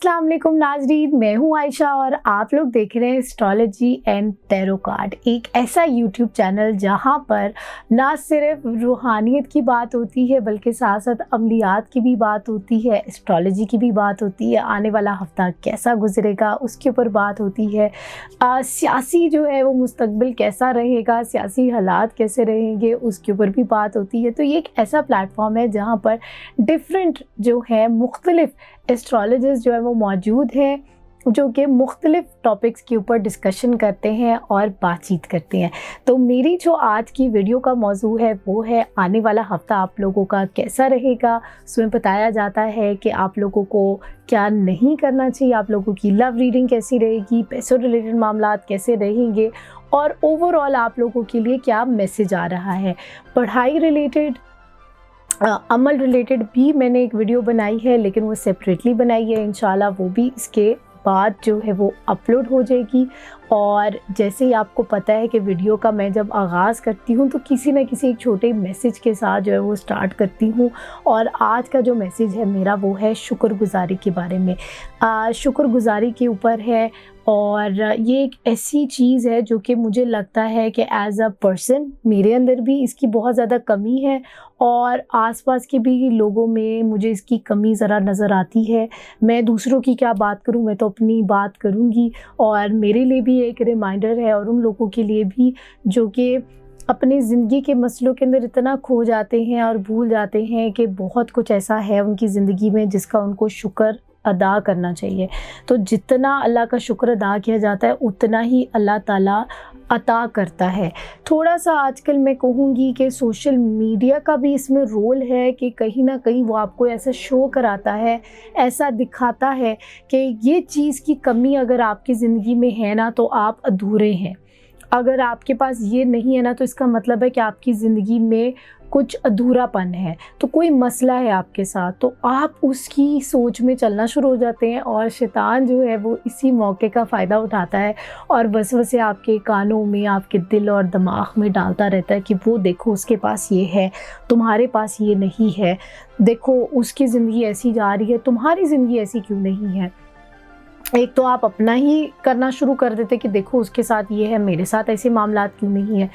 अस्सलाम वालेकुम नाज़रीन, मैं हूं आयशा और आप लोग देख रहे हैं एस्ट्रोलॉजी एंड टैरो कार्ड, एक ऐसा यूट्यूब चैनल जहां पर ना सिर्फ रूहानियत की बात होती है बल्कि साथ साथ अमलियात की भी बात होती है, एस्ट्रोलॉजी की भी बात होती है, आने वाला हफ्ता कैसा गुजरेगा उसके ऊपर बात होती है, सियासी जो है वो मुस्तकबिल कैसा रहेगा, सियासी हालात कैसे रहेंगे उसके ऊपर भी बात होती है। तो ये एक ऐसा प्लेटफॉर्म है जहाँ पर डिफरेंट जो है मुख्तलिफ एस्ट्रोलॉजिस्ट जो है वो मौजूद हैं जो कि मुख्तलिफ टॉपिक्स के ऊपर डिस्कशन करते हैं और बातचीत करते हैं। तो मेरी जो आज की वीडियो का मौजू है वो है आने वाला हफ्ता आप लोगों का कैसा रहेगा। उसमें बताया जाता है कि आप लोगों को क्या नहीं करना चाहिए, आप लोगों की लव रीडिंग कैसी रहेगी, पैसों रिलेटेड मामलात कैसे रहेंगे और ओवरऑल आप लोगों के लिए क्या मैसेज आ रहा है। पढ़ाई रिलेटेड, अमल रिलेटेड भी मैंने एक वीडियो बनाई है लेकिन वो सेपरेटली बनाई है, इंशाल्लाह वो भी इसके बाद जो है वो अपलोड हो जाएगी। और जैसे ही आपको पता है कि वीडियो का मैं जब आगाज़ करती हूँ तो किसी न किसी एक छोटे मैसेज के साथ जो है वो स्टार्ट करती हूँ। और आज का जो मैसेज है मेरा वो है शुक्रगुजारी के बारे में। शुक्रगुजारी के ऊपर है और ये एक ऐसी चीज़ है जो कि मुझे लगता है कि एज अ पर्सन मेरे अंदर भी इसकी बहुत ज़्यादा कमी है और आसपास के भी लोगों में मुझे इसकी कमी ज़रा नज़र आती है। मैं दूसरों की क्या बात करूं, मैं तो अपनी बात करूंगी। और मेरे लिए भी एक रिमाइंडर है और उन लोगों के लिए भी जो कि अपनी ज़िंदगी के मसलों के अंदर इतना खो जाते हैं और भूल जाते हैं कि बहुत कुछ ऐसा है उनकी ज़िंदगी में जिसका उनको शुक्र अदा करना चाहिए। तो जितना अल्लाह का शुक्र अदा किया जाता है उतना ही अल्लाह ताला अता करता है। थोड़ा सा आजकल मैं कहूँगी कि सोशल मीडिया का भी इसमें रोल है कि कहीं ना कहीं वो आपको ऐसा शो कराता है, ऐसा दिखाता है कि ये चीज़ की कमी अगर आपकी ज़िंदगी में है ना तो आप अधूरे हैं। अगर आपके पास ये नहीं है ना तो इसका मतलब है कि आपकी ज़िंदगी में कुछ अधूरापन है, तो कोई मसला है आपके साथ। तो आप उसकी सोच में चलना शुरू हो जाते हैं और शैतान जो है वो इसी मौके का फ़ायदा उठाता है और वसवसे आपके कानों में, आपके दिल और दिमाग में डालता रहता है कि वो देखो उसके पास ये है, तुम्हारे पास ये नहीं है, देखो उसकी ज़िंदगी ऐसी जा रही है, तुम्हारी ज़िंदगी ऐसी क्यों नहीं है। एक तो आप अपना ही करना शुरू कर देते कि देखो उसके साथ ये है, मेरे साथ ऐसे मामलात क्यों नहीं है।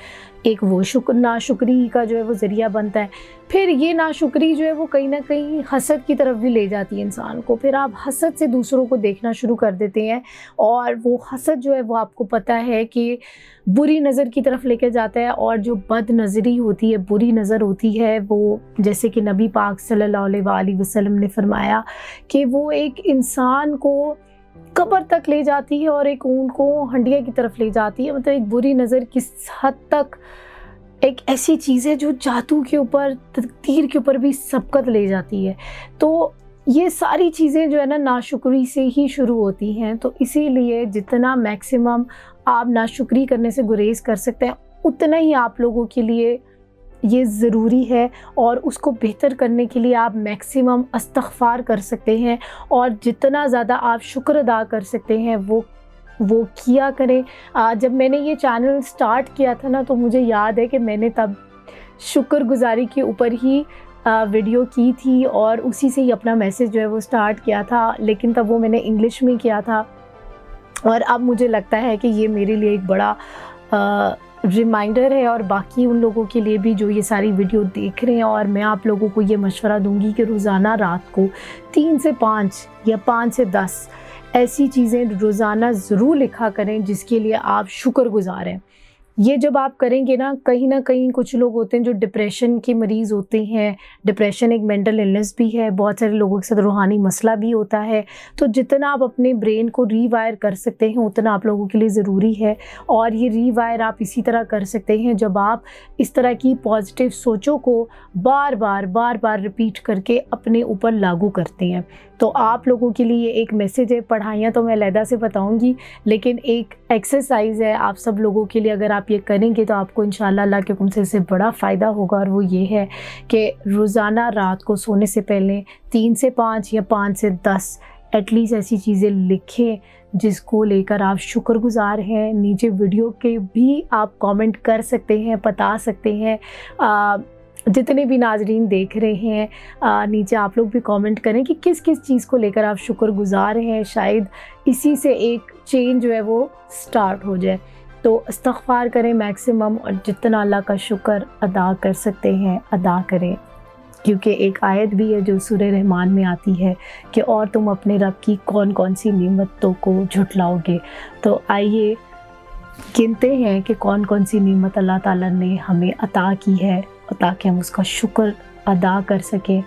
एक वो नाशुक्री का जो है वो ज़रिया बनता है। फिर ये नाशुक्री जो है वो कहीं ना कहीं हसद की तरफ भी ले जाती है इंसान को। फिर आप हसद से दूसरों को देखना शुरू कर देते हैं और वो हसद जो है वो आपको पता है कि बुरी नज़र की तरफ लेकर जाता है। और जो बद नज़री होती है, बुरी नज़र होती है, वो जैसे कि नबी पाक सल्लल्लाहु अलैहि वसल्लम ने फरमाया कि वो एक इंसान को कब्र तक ले जाती है और एक ऊंट को हंडिया की तरफ ले जाती है। मतलब एक बुरी नज़र किस हद तक एक ऐसी चीज़ है जो जादू के ऊपर, तकदीर के ऊपर भी सबकत ले जाती है। तो ये सारी चीज़ें जो है ना नाशुक्री से ही शुरू होती हैं। तो इसीलिए जितना मैक्सिमम आप नाशुक्री करने से गुरेज कर सकते हैं उतना ही आप लोगों के लिए ये ज़रूरी है। और उसको बेहतर करने के लिए आप मैक्सिमम इस्तग़फ़ार कर सकते हैं और जितना ज़्यादा आप शुक्र अदा कर सकते हैं वो किया करें। जब मैंने ये चैनल स्टार्ट किया था ना तो मुझे याद है कि मैंने तब शुक्रगुजारी के ऊपर ही वीडियो की थी और उसी से ही अपना मैसेज जो है वो स्टार्ट किया था। लेकिन तब वो मैंने इंग्लिश में किया था और अब मुझे लगता है कि ये मेरे लिए एक बड़ा रिमाइंडर है और बाकी उन लोगों के लिए भी जो ये सारी वीडियो देख रहे हैं। और मैं आप लोगों को ये मशवरा दूंगी कि रोज़ाना रात को 3 से 5 या 5 से 10 ऐसी चीज़ें रोज़ाना ज़रूर लिखा करें जिसके लिए आप शुक्रगुज़ार हैं। ये जब आप करेंगे ना कहीं कुछ लोग होते हैं जो डिप्रेशन के मरीज़ होते हैं। डिप्रेशन एक मेंटल इलनेस भी है, बहुत सारे लोगों के साथ रूहानी मसला भी होता है। तो जितना आप अपने ब्रेन को रीवायर कर सकते हैं उतना आप लोगों के लिए ज़रूरी है। और ये रीवायर आप इसी तरह कर सकते हैं जब आप इस तरह की पॉजिटिव सोचों को बार बार रिपीट करके अपने ऊपर लागू करते हैं। तो आप लोगों के लिए एक मैसेज है। पढ़ाइयाँ तो मैं अलहदा से बताऊँगी लेकिन एक एक्सरसाइज है आप सब लोगों के लिए। अगर आप ये करेंगे तो आपको इंशाल्लाह अल्लाह के हुक्म से इससे बड़ा फ़ायदा होगा। और वो ये है कि रोज़ाना रात को सोने से पहले 3 से 5 या 5 से 10 एटलीस्ट ऐसी चीज़ें लिखें जिसको लेकर आप शुक्रगुज़ार हैं। नीचे वीडियो के भी आप कमेंट कर सकते हैं, बता सकते हैं जितने भी नाजरीन देख रहे हैं, नीचे आप लोग भी कमेंट करें कि किस किस चीज़ को लेकर आप शुक्रगुजार हैं। शायद इसी से एक चेंज जो है वो स्टार्ट हो जाए। तो इस्तग़फ़ार करें मैक्सिमम, और जितना अल्लाह का शुक्र अदा कर सकते हैं अदा करें, क्योंकि एक आयत भी है जो सूरह रहमान में आती है कि और तुम अपने रब की कौन कौन सी नेमतों को झुटलाओगे। तो आइए गिनते हैं कि कौन कौन सी नेमत अल्लाह ताला ने हमें अता की है, ताकि हम उसका शुक्र अदा कर सकें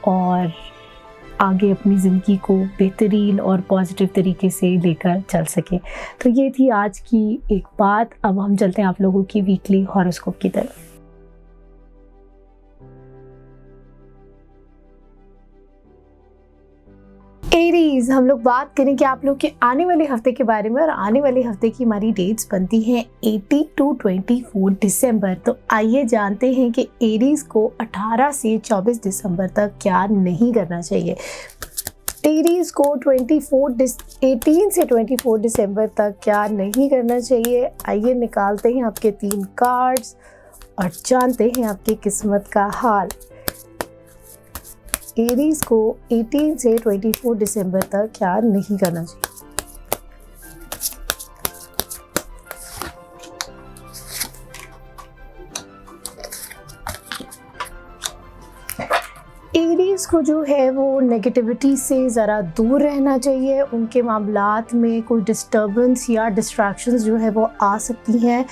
और आगे अपनी ज़िंदगी को बेहतरीन और पॉजिटिव तरीके से लेकर चल सकें। तो ये थी आज की एक बात। अब हम चलते हैं आप लोगों की वीकली हॉरोस्कोप की तरफ। एरीज, हम लोग बात करें कि आप लोग के आने वाले हफ्ते के बारे में, और आने वाले हफ्ते की हमारी डेट्स बनती हैं 18 टू 24 दिसंबर। तो आइए जानते हैं कि एरीज को 18 से 24 दिसंबर तक क्या नहीं करना चाहिए। एरीज को 18 से 24 दिसंबर तक क्या नहीं करना चाहिए। आइए निकालते हैं आपके 3 कार्ड्स और जानते हैं आपकी किस्मत का हाल। एरीज को 18 से 24 दिसंबर तक क्या नहीं करना चाहिए। एरीज को जो है वो नेगेटिविटी से ज़रा दूर रहना चाहिए। उनके मामलात में कोई डिस्टर्बेंस या डिस्ट्रैक्शंस जो है वो आ सकती हैं।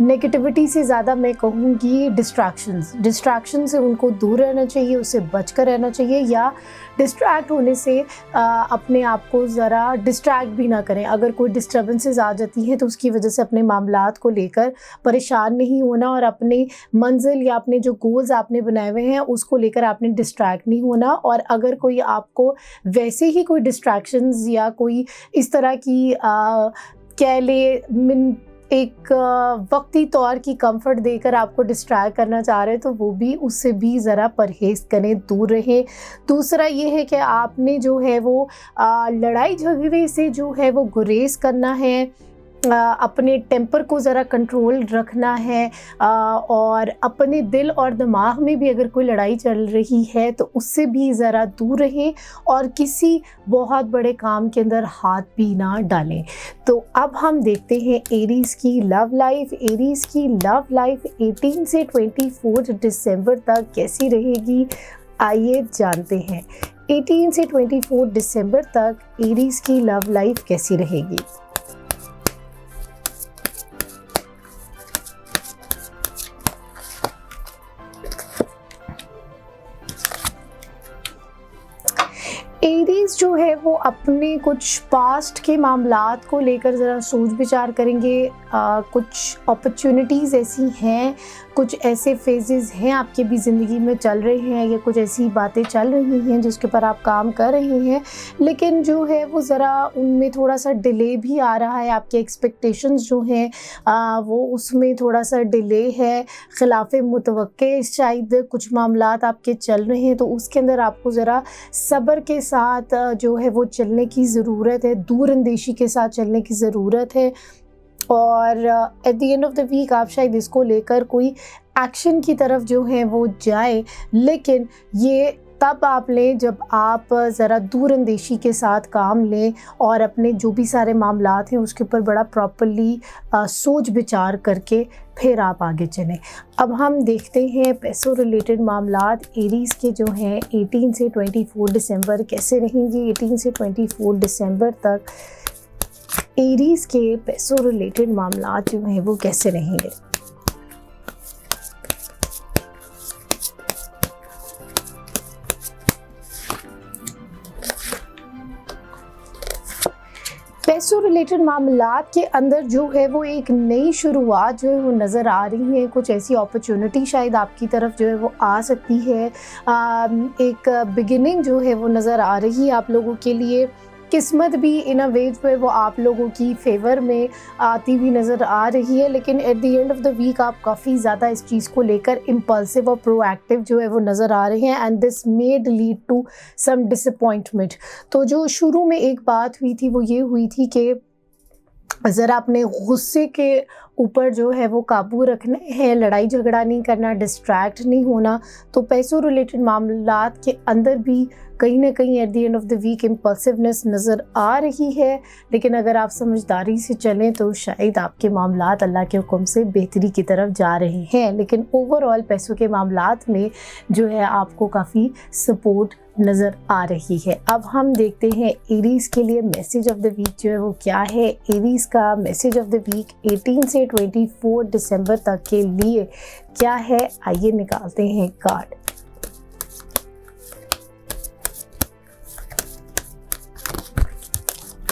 नेगेटिविटी से ज़्यादा मैं कहूँगी डिस्ट्रैक्शन से उनको दूर रहना चाहिए, उससे बचकर रहना चाहिए, या डिस्ट्रैक्ट होने से अपने आप को ज़रा डिस्ट्रैक्ट भी ना करें। अगर कोई डिस्टर्बेंसेस आ जाती हैं तो उसकी वजह से अपने मामलात को लेकर परेशान नहीं होना, और अपने मंजिल या अपने जो गोल्स आपने बनाए हुए हैं उसको लेकर आपने डिस्ट्रैक्ट नहीं होना। और अगर कोई आपको वैसे ही कोई डिस्ट्रैक्शंस या कोई इस तरह की कह ले एक वक्ती तौर की कंफर्ट देकर आपको डिस्ट्रैक्ट करना चाह रहे हैं, तो वो भी, उससे भी ज़रा परहेज़ करें, दूर रहें। दूसरा ये है कि आपने जो है वो लड़ाई झगड़े से जो है वो गुरेज करना है, अपने टेम्पर को ज़रा कंट्रोल रखना है, और अपने दिल और दिमाग में भी अगर कोई लड़ाई चल रही है तो उससे भी ज़रा दूर रहें, और किसी बहुत बड़े काम के अंदर हाथ भी ना डालें। तो अब हम देखते हैं एरीज़ की लव लाइफ। एरीज़ की लव लाइफ 18 से 24 दिसंबर तक कैसी रहेगी, आइए जानते हैं। 18 से 24 दिसंबर तक एरीज़ की लव लाइफ कैसी रहेगी। एरीज जो है वो अपने कुछ पास्ट के मामलात को लेकर ज़रा सोच विचार करेंगे। कुछ अपॉर्चुनिटीज़ ऐसी हैं, कुछ ऐसे फेजेस हैं आपके भी ज़िंदगी में चल रहे हैं, या कुछ ऐसी बातें चल रही हैं जिसके ऊपर आप काम कर रहे हैं, लेकिन जो है वो ज़रा उनमें थोड़ा सा डिले भी आ रहा है। आपके एक्सपेक्टेशंस जो हैं वो उसमें थोड़ा सा डिले है, खिलाफ़े मुतवक्के शायद कुछ मामलात आपके चल रहे हैं, तो उसके अंदर आपको ज़रा सब्र के साथ जो है वो चलने की ज़रूरत है, दूर अंदेशी के साथ चलने की ज़रूरत है। और at the end of the week आप शायद इसको लेकर कोई एक्शन की तरफ जो है वो जाए, लेकिन ये तब आप लें जब आप ज़रा दूर अंदेशी के साथ काम लें, और अपने जो भी सारे मामलात हैं उसके ऊपर बड़ा प्रॉपर्ली सोच विचार करके फिर आप आगे चलें। अब हम देखते हैं पैसों रिलेटेड मामलात एरीज़ के जो हैं 18 से 24 दिसंबर कैसे रहेंगे। 18 से 24 दिसंबर तक एरीज़ के पैसों रिलेटेड मामलात जो हैं वो कैसे रहेंगे। पैसों रिलेटेड मामलात के अंदर जो है वो एक नई शुरुआत जो है वो नज़र आ रही है। कुछ ऐसी अपॉर्चुनिटी शायद आपकी तरफ जो है वो आ सकती है। एक बिगिनिंग जो है वो नज़र आ रही है आप लोगों के लिए। किस्मत भी इन अ वे पे वो आप लोगों की फेवर में आती हुई नज़र आ रही है, लेकिन at the end of the week आप काफ़ी ज़्यादा इस चीज़ को लेकर इम्पल्सिव और प्रोएक्टिव जो है वो नज़र आ रहे हैं, and this made lead to some disappointment. तो जो शुरू में एक बात हुई थी वो ये हुई थी कि ज़रा अपने गुस्से के ऊपर जो है वो काबू रखना है, लड़ाई झगड़ा नहीं करना, डिस्ट्रैक्ट नहीं होना। तो पैसों रिलेटेड मामलात के अंदर भी कहीं ना कहीं at the end of the week impulsiveness नज़र आ रही है, लेकिन अगर आप समझदारी से चलें तो शायद आपके मामलात अल्लाह के हुक्म से बेहतरी की तरफ जा रहे हैं। लेकिन ओवरऑल पैसों के मामलात में जो है आपको काफ़ी सपोर्ट नज़र आ रही है। अब हम देखते हैं एरीज़ के लिए मैसेज ऑफ द वीक जो है वो क्या है। एरीज़ का मैसेज ऑफ द वीक 18 से 24 दिसंबर तक के लिए क्या है, आइए निकालते हैं कार्ड।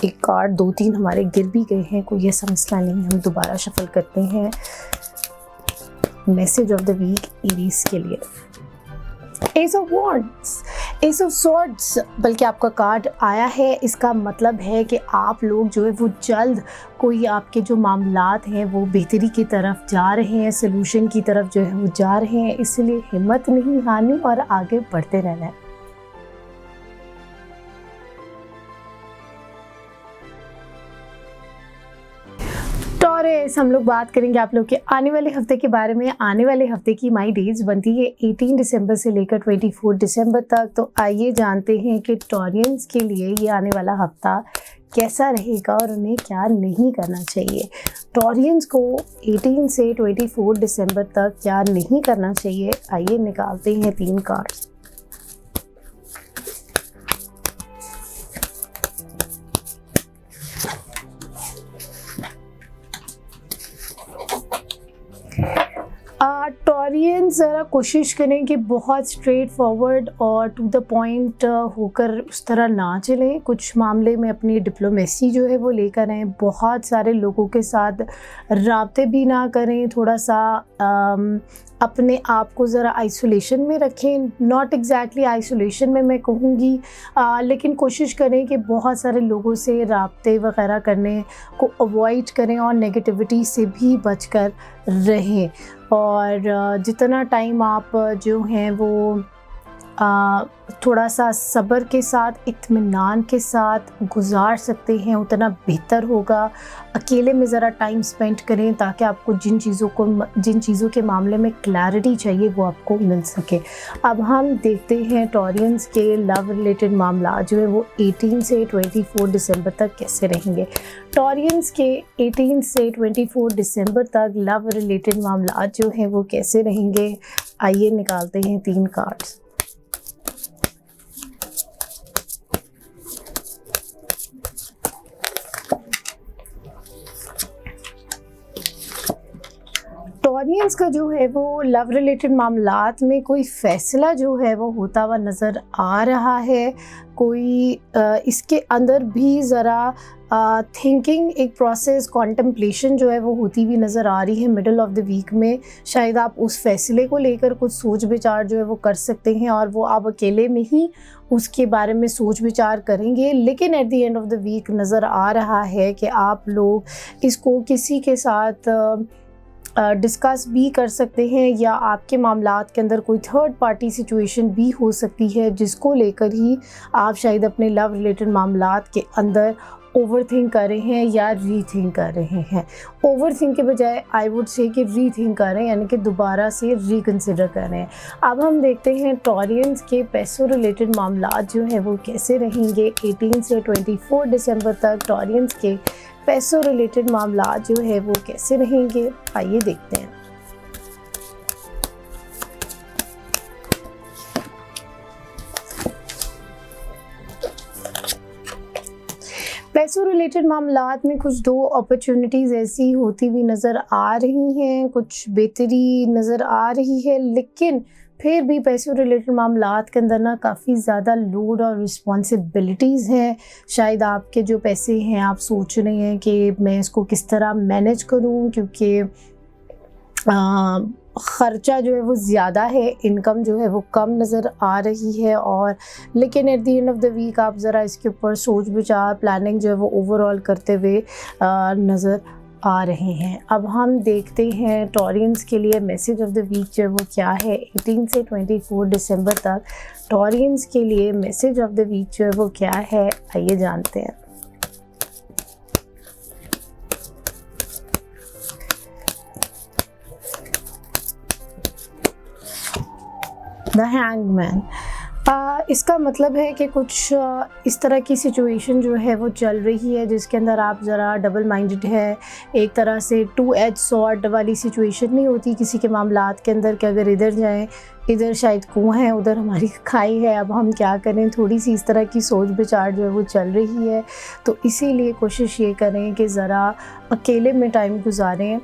एक कार्ड 2-3 हमारे गिर भी गए हैं, कोई ऐसा मसला नहीं, हम दोबारा शफल करते हैं। Message of the week Aries के लिए ace of wands, ace of swords बल्कि आपका कार्ड आया है। इसका मतलब है कि आप लोग जो है वो जल्द कोई आपके जो मामलात हैं वो बेहतरी की तरफ जा रहे हैं, सलूशन की तरफ जो है वो जा रहे हैं। इसलिए हिम्मत नहीं हारनी और आगे बढ़ते रहना है। टॉरस, हम लोग बात करेंगे आप लोग के आने वाले हफ्ते के बारे में। आने वाले हफ्ते की माई डेज बनती है 18 दिसंबर से लेकर 24 दिसंबर तक। तो आइए जानते हैं कि टॉरियंस के लिए ये आने वाला हफ्ता कैसा रहेगा और उन्हें क्या नहीं करना चाहिए। टॉरियंस को 18 से 24 दिसंबर तक क्या नहीं करना चाहिए, आइए निकालते हैं 3 कार्ड्स। टॉरियंस ज़रा कोशिश करें कि बहुत स्ट्रेट फॉरवर्ड और टू द पॉइंट होकर उस तरह ना चलें। कुछ मामले में अपनी डिप्लोमेसी जो है वो लेकर आएँ, बहुत सारे लोगों के साथ राब्ते भी ना करें, थोड़ा सा अपने आप को ज़रा आइसोलेशन में रखें। नॉट एग्जैक्टली आइसोलेशन में मैं कहूँगी, लेकिन कोशिश करें कि बहुत सारे लोगों से राब्ते वग़ैरह करने को अवॉइड करें और नेगेटिविटी से भी बचकर रहें। और जितना टाइम आप जो हैं वो थोड़ा सा सब्र के साथ, इत्मीनान के साथ गुजार सकते हैं उतना बेहतर होगा। अकेले में ज़रा टाइम स्पेंड करें ताकि आपको जिन चीज़ों के मामले में क्लैरिटी चाहिए वो आपको मिल सके। अब हम देखते हैं टॉरियंस के लव रिलेटेड मामला जो है वो 18 से 24 दिसंबर तक कैसे रहेंगे। टॉरियंस के 18 से 24 दिसंबर तक लव रिलेटेड मामला जो हैं वो कैसे रहेंगे, आइए निकालते हैं 3 कार्ड्स। टॉरियंस का जो है वो लव रिलेटेड मामलात में कोई फ़ैसला जो है वो होता हुआ नज़र आ रहा है। कोई इसके अंदर भी ज़रा थिंकिंग, एक प्रोसेस, कॉन्टम्पलेशन जो है वो होती हुई नज़र आ रही है मिडल ऑफ द वीक में। शायद आप उस फैसले को लेकर कुछ सोच विचार जो है वो कर सकते हैं और वो आप अकेले में ही उसके बारे में सोच विचार करेंगे। लेकिन at the end of the week नज़र आ रहा है कि आप लोग इसको किसी के साथ डिस्कस भी कर सकते हैं या आपके मामलात के अंदर कोई थर्ड पार्टी सिचुएशन भी हो सकती है जिसको लेकर ही आप शायद अपने लव रिलेटेड मामलात के अंदर ओवर थिंक कर रहे हैं या री थिंक कर रहे हैं। ओवर थिंक के बजाय आई वुड से कि री थिंक कर रहे हैं, यानी कि दोबारा से रिकन्सिडर कर रहे हैं। अब हम देखते हैं टॉरियंस के पैसों रिलेटेड मामलात जो हैं वो कैसे रहेंगे 18 से 24 दिसंबर तक। टॉरियंस के पैसों रिलेटेड मामलात जो है वो कैसे रहेंगे, आइए देखते हैं। पैसों रिलेटेड मामलात में कुछ 2 अपॉर्चुनिटीज़ ऐसी होती हुई नज़र आ रही हैं, कुछ बेहतरी नज़र आ रही है, लेकिन फिर भी पैसों रिलेटेड मामलात के अंदर ना काफ़ी ज़्यादा लोड और रिस्पॉन्सिबिलिटीज़ हैं। शायद आपके जो पैसे हैं आप सोच रहे हैं कि मैं इसको किस तरह मैनेज करूं, क्योंकि ख़र्चा जो है वो ज़्यादा है, इनकम जो है वो कम नज़र आ रही है। और लेकिन at the end of the week आप ज़रा इसके ऊपर सोच विचार, प्लानिंग जो है वो ओवरऑल करते हुए नज़र आ रहे हैं। अब हम देखते हैं टॉरियंस के लिए मैसेज ऑफ द वीक जो है वो क्या है 18 से 24 दिसंबर तक। टॉरियंस के लिए मैसेज ऑफ द वीक जो है वो क्या है, आइए जानते हैं। The hangman. इसका मतलब है कि कुछ इस तरह की सिचुएशन जो है वो चल रही है जिसके अंदर आप ज़रा डबल माइंडेड है, एक तरह से टू एज सॉर्ड वाली सिचुएशन नहीं होती किसी के मामलात के अंदर कि अगर इधर जाएं, इधर शायद कुआं है, उधर हमारी खाई है, अब हम क्या करें। थोड़ी सी इस तरह की सोच विचार जो है वो चल रही है। तो इसीलिए कोशिश ये करें कि ज़रा अकेले में टाइम गुजारें,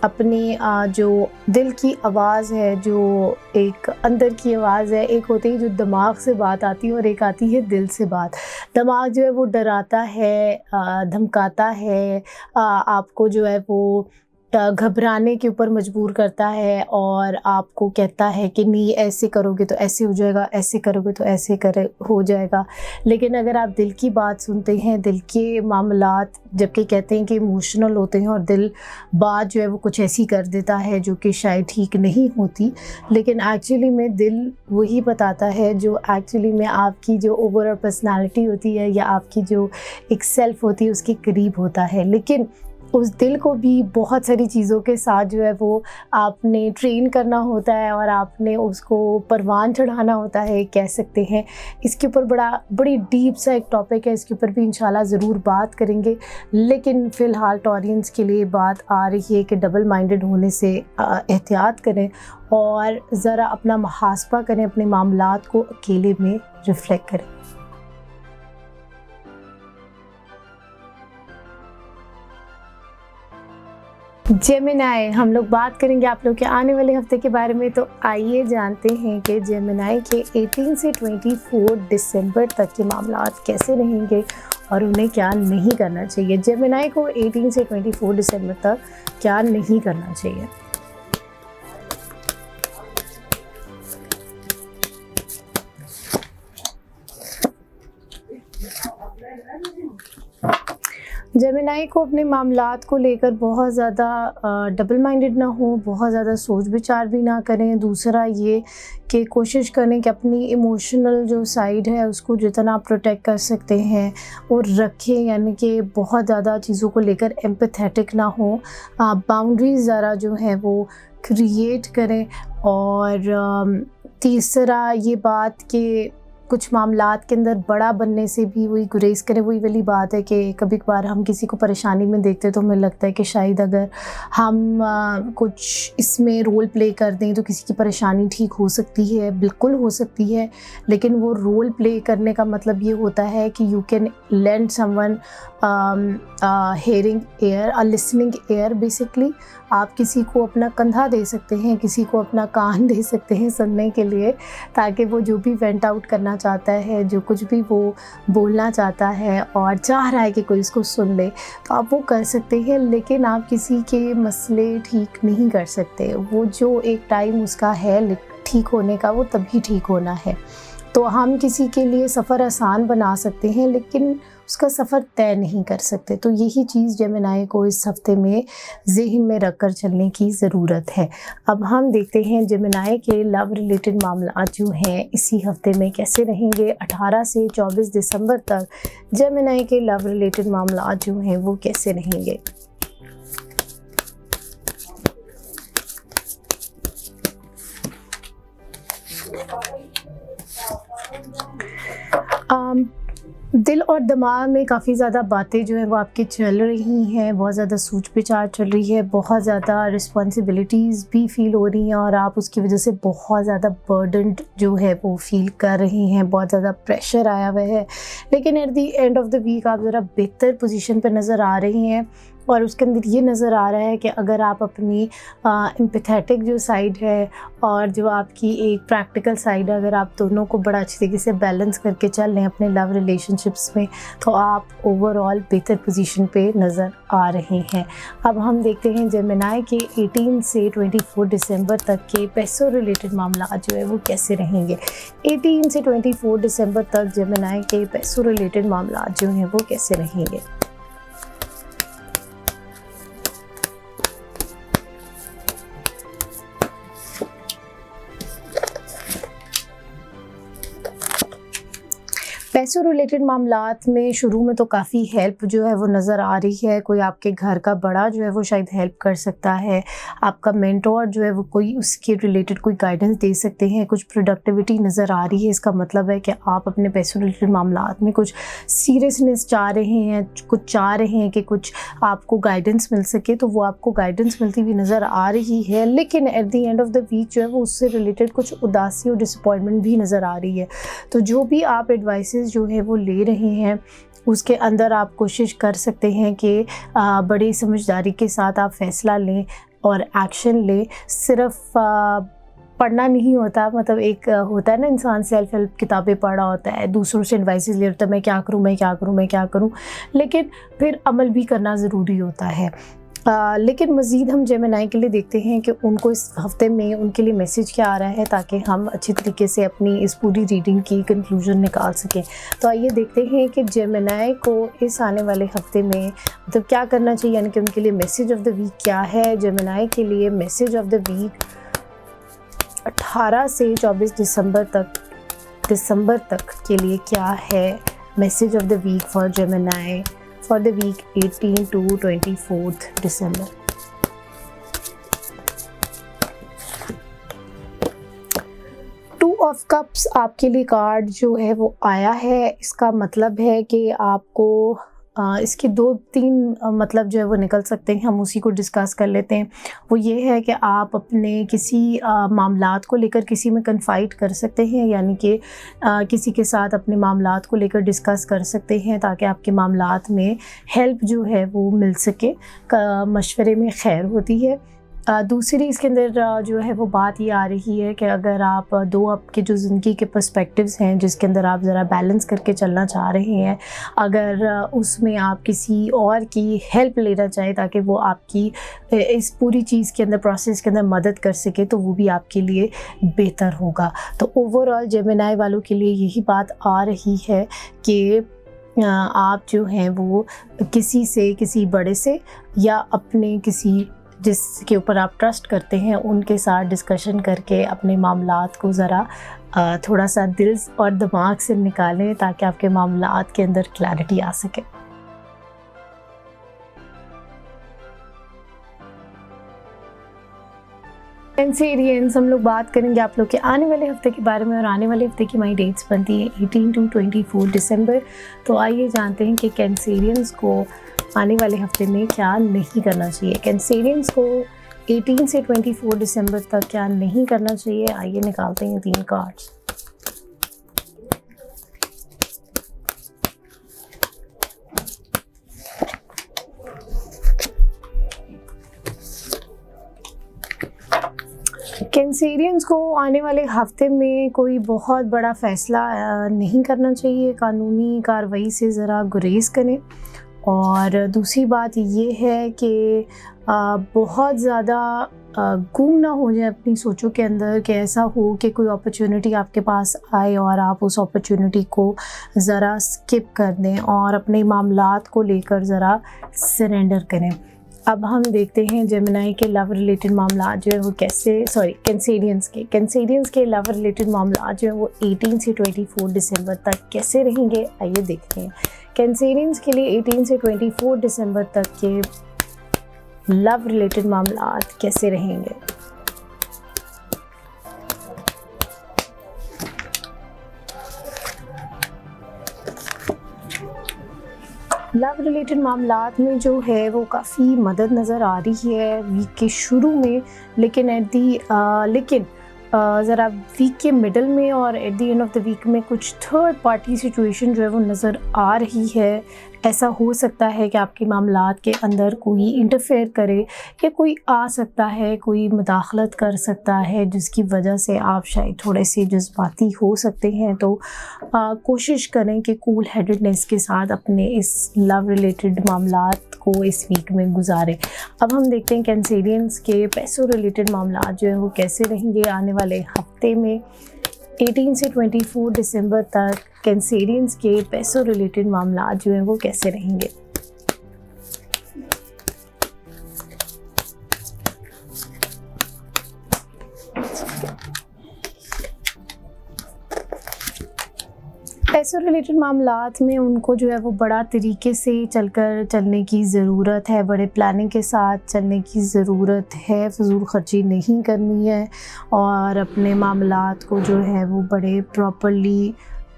अपनी जो दिल की आवाज़ है, जो एक अंदर की आवाज़ है, एक होती है जो दिमाग से बात आती है और एक आती है दिल से बात। दिमाग जो है वो डराता है, धमकाता है, आपको जो है वो घबराने के ऊपर मजबूर करता है और आपको कहता है कि नहीं ऐसे करोगे तो ऐसे हो जाएगा, ऐसे करोगे तो ऐसे हो जाएगा। लेकिन अगर आप दिल की बात सुनते हैं, दिल के मामलात, जबकि कहते हैं कि इमोशनल होते हैं और दिल बात जो है वो कुछ ऐसी कर देता है जो कि शायद ठीक नहीं होती, लेकिन एक्चुअली में दिल वही बताता है जो एक्चुअली में आपकी जो ओवरऑल पर्सनालिटी होती है या आपकी जो एक सेल्फ होती है उसके करीब होता है। लेकिन उस दिल को भी बहुत सारी चीज़ों के साथ जो है वो आपने ट्रेन करना होता है और आपने उसको परवान चढ़ाना होता है, कह सकते हैं। इसके ऊपर बड़ी डीप सा एक टॉपिक है, इसके ऊपर भी इंशाल्लाह ज़रूर बात करेंगे। लेकिन फ़िलहाल टॉरियंस के लिए बात आ रही है कि डबल माइंडेड होने से एहतियात करें और ज़रा अपना मुहासबा करें, अपने मामलात को अकेले में रिफ़्लेक्ट करें। जेमिनाई, हम लोग बात करेंगे आप लोग के आने वाले हफ्ते के बारे में। तो आइए जानते हैं कि जेमिनाई के 18 से 24 दिसंबर तक के मामलात कैसे रहेंगे और उन्हें क्या नहीं करना चाहिए। जेमिनाई को 18 से 24 दिसंबर तक क्या नहीं करना चाहिए। जेमिनाई को अपने मामलात को लेकर बहुत ज़्यादा डबल माइंडेड ना हो, बहुत ज़्यादा सोच विचार भी ना करें। दूसरा ये कि कोशिश करें कि अपनी इमोशनल जो साइड है उसको जितना आप प्रोटेक्ट कर सकते हैं और रखें, यानी कि बहुत ज़्यादा चीज़ों को लेकर एम्पैथेटिक ना हो। बाउंड्रीज़ ज़रा जो है वो क्रिएट करें। और तीसरा ये बात कि कुछ मामलात के अंदर बड़ा बनने से भी वही गुरेज करें। वही वाली बात है कि कभी कभार हम किसी को परेशानी में देखते हैं तो हमें लगता है कि शायद अगर हम कुछ इसमें रोल प्ले कर दें तो किसी की परेशानी ठीक हो सकती है। बिल्कुल हो सकती है, लेकिन वो रोल प्ले करने का मतलब ये होता है कि you can lend someone hearing ear, listening ear. Basically आप किसी को अपना कंधा दे सकते हैं, किसी को अपना कान दे सकते हैं सुनने के लिए, ताकि वो जो भी वेंट आउट करना चाहता है, जो कुछ भी वो बोलना चाहता है और चाह रहा है कि कोई उसको सुन ले, तो आप वो कर सकते हैं। लेकिन आप किसी के मसले ठीक नहीं कर सकते। वो जो एक टाइम उसका है ठीक होने का, वो तभी ठीक होना है। तो हम किसी के लिए सफ़र आसान बना सकते हैं लेकिन उसका सफ़र तय नहीं कर सकते। तो यही चीज़ जेमिनाई को इस हफ्ते में ज़हन में रख कर चलने की ज़रूरत है। अब हम देखते हैं जेमिनाई के लव रिलेटेड मामला जो हैं इसी हफ्ते में कैसे रहेंगे। 18 से 24 दिसंबर तक जेमिनाई के लव रिलेटेड मामला जो हैं वो कैसे रहेंगे। दिल और दिमाग में काफ़ी ज़्यादा बातें जो है वो आपकी चल रही हैं, बहुत ज़्यादा सोच विचार चल रही है, बहुत ज़्यादा रिस्पॉन्सिबिलिटीज़ भी फील हो रही हैं और आप उसकी वजह से बहुत ज़्यादा बर्डन्ड जो है वो फील कर रही हैं, बहुत ज़्यादा प्रेशर आया हुआ है। लेकिन at the end of the week आप ज़रा बेहतर पोजीशन पर नज़र आ रही हैं और उसके अंदर ये नज़र आ रहा है कि अगर आप अपनी एम्पैथेटिक जो साइड है और जो आपकी एक प्रैक्टिकल साइड है, अगर आप दोनों को बड़ा अच्छी तरीके से बैलेंस करके चल रहे हैं अपने लव रिलेशनशिप्स में, तो आप ओवरऑल बेहतर पोजीशन पे नज़र आ रहे हैं। अब हम देखते हैं जेमिनाई के 18 से 24 दिसंबर तक के पैसों रिलेटेड मामला जो है वो कैसे रहेंगे। 18 से 24 दिसंबर तक जेमिनाई के पैसों रिलेटेड मामला जो हैं वो कैसे रहेंगे। पैसों रिलेटेड मामलात में शुरू में तो काफ़ी हेल्प जो है वो नज़र आ रही है। कोई आपके घर का बड़ा जो है वो शायद हेल्प कर सकता है, आपका मेंटोर जो है वो कोई उसके रिलेटेड कोई गाइडेंस दे सकते हैं। कुछ प्रोडक्टिविटी नज़र आ रही है, इसका मतलब है कि आप अपने पैसों रिलेटेड मामलात में कुछ सीरियसनेस चाह रहे हैं, कुछ चाह रहे हैं कि कुछ आपको गाइडेंस मिल सके, तो वो आपको गाइडेंस मिलती हुई नज़र आ रही है। लेकिन at the end of the week जो है वो उससे रिलेटेड कुछ उदासी और डिसअपॉइंटमेंट भी नज़र आ रही है। तो जो भी आप एडवाइसेस जो है वो ले रहे हैं उसके अंदर आप कोशिश कर सकते हैं कि बड़ी समझदारी के साथ आप फ़ैसला लें और एक्शन लें। सिर्फ पढ़ना नहीं होता, मतलब एक होता है ना, इंसान सेल्फ हेल्प किताबें पढ़ा होता है, दूसरों से एडवाइसेस ले होता है, मैं क्या करूँ, मैं क्या करूँ, मैं क्या करूँ, लेकिन फिर अमल भी करना ज़रूरी होता है। लेकिन मज़ीद हम जेमिनी के लिए देखते हैं कि उनको इस हफ़्ते में उनके लिए मैसेज क्या आ रहा है, ताकि हम अच्छी तरीके से अपनी इस पूरी रीडिंग की कंक्लूजन निकाल सकें। तो आइए देखते हैं कि जेमिनी को इस आने वाले हफ़्ते में मतलब क्या करना चाहिए, यानी कि उनके लिए मैसेज ऑफ द वीक क्या है। जेमिनी के लिए मैसेज ऑफ द वीक 18 से 24 दिसंबर तक के लिए क्या है। Message of the week for Gemini for the week 18 to 24th December. Two of cups आपके लिए कार्ड जो है वो आया है। इसका मतलब है कि आपको इसके 2-3 मतलब जो है वो निकल सकते हैं, हम उसी को डिस्कस कर लेते हैं। वो ये है कि आप अपने किसी मामलात को लेकर किसी में कन्फाइड कर सकते हैं, यानी कि किसी के साथ अपने मामलात को लेकर डिस्कस कर सकते हैं ताकि आपके मामलात में हेल्प जो है वो मिल सके। मशवरे में खैर होती है। दूसरी इसके अंदर जो है वो बात ये आ रही है कि अगर आप दो आपके जो ज़िंदगी के पर्सपेक्टिव्स हैं जिसके अंदर आप ज़रा बैलेंस करके चलना चाह रहे हैं, अगर उसमें आप किसी और की हेल्प लेना चाहें ताकि वो आपकी इस पूरी चीज़ के अंदर, प्रोसेस के अंदर मदद कर सके, तो वो भी आपके लिए बेहतर होगा। तो ओवरऑल जेमिनी वालों के लिए यही बात आ रही है कि आप जो हैं वो किसी बड़े से या अपने किसी जिसके ऊपर आप ट्रस्ट करते हैं उनके साथ डिस्कशन करके अपने मामलात को ज़रा थोड़ा सा दिल और दिमाग से निकालें ताकि आपके मामलात के अंदर क्लैरिटी आ सके। कैंसेरियंस, हम लोग बात करेंगे आप लोग के आने वाले हफ्ते के बारे में, और आने वाले हफ्ते की हमारी डेट्स बनती है 18 to 24 दिसंबर। तो आइए जानते हैं कि कैंसेरियंस को आने वाले हफ्ते में क्या नहीं करना चाहिए। कैंसेरियंस को 18 से 24 दिसंबर तक क्या नहीं करना चाहिए, आइए निकालते हैं 3 कार्ड्स। कैंसेरियंस को आने वाले हफ्ते में कोई बहुत बड़ा फ़ैसला नहीं करना चाहिए, कानूनी कार्रवाई से ज़रा गुरेज करें। और दूसरी बात ये है कि बहुत ज़्यादा गुम ना हो जाए अपनी सोचों के अंदर, कि ऐसा हो कि कोई अपॉर्चुनिटी आपके पास आए और आप उस अपॉर्चुनिटी को ज़रा स्किप कर दें और अपने मामलात को लेकर ज़रा सरेंडर करें। अब हम देखते हैं जेमिनी के लव रिलेटेड मामला जो है वो कैंसेरियंस के लव रिलेटेड मामला जो है वो 18 से 24 दिसंबर तक कैसे रहेंगे, आइए देखते हैं। कैंसेरियंस के लिए 18 से 24 दिसंबर तक के लव रिलेटेड मामला कैसे रहेंगे। लव रिलेटेड मामलात में जो है वो काफ़ी मदद नज़र आ रही है वीक के शुरू में, लेकिन ज़रा वीक के मिडल में और at the end of the week में कुछ थर्ड पार्टी सिचुएशन जो है वो नज़र आ रही है। ऐसा हो सकता है कि आपके मामलात के अंदर कोई इंटरफेयर करे या कोई आ सकता है, कोई मुदाखलत कर सकता है, जिसकी वजह से आप शायद थोड़े से जज्बाती हो सकते हैं। तो कोशिश करें कि कूल हेडेडनेस के साथ अपने इस लव रिलेटेड मामलात को इस वीक में गुजारें। अब हम देखते हैं कैंसेरियंस के पैसों रिलेटेड मामलात जो हैं वो कैसे रहेंगे आने वाले हफ्ते में। 18 से 24 दिसंबर तक कैंसेरियंस के पैसों रिलेटेड मामला जो हैं वो कैसे रहेंगे। पैसों रिलेटेड मामलात में उनको जो है वो बड़ा तरीके से चलने की ज़रूरत है, बड़े प्लानिंग के साथ चलने की ज़रूरत है, फ़िज़ूल खर्ची नहीं करनी है और अपने मामलात को जो है वो बड़े प्रॉपर्ली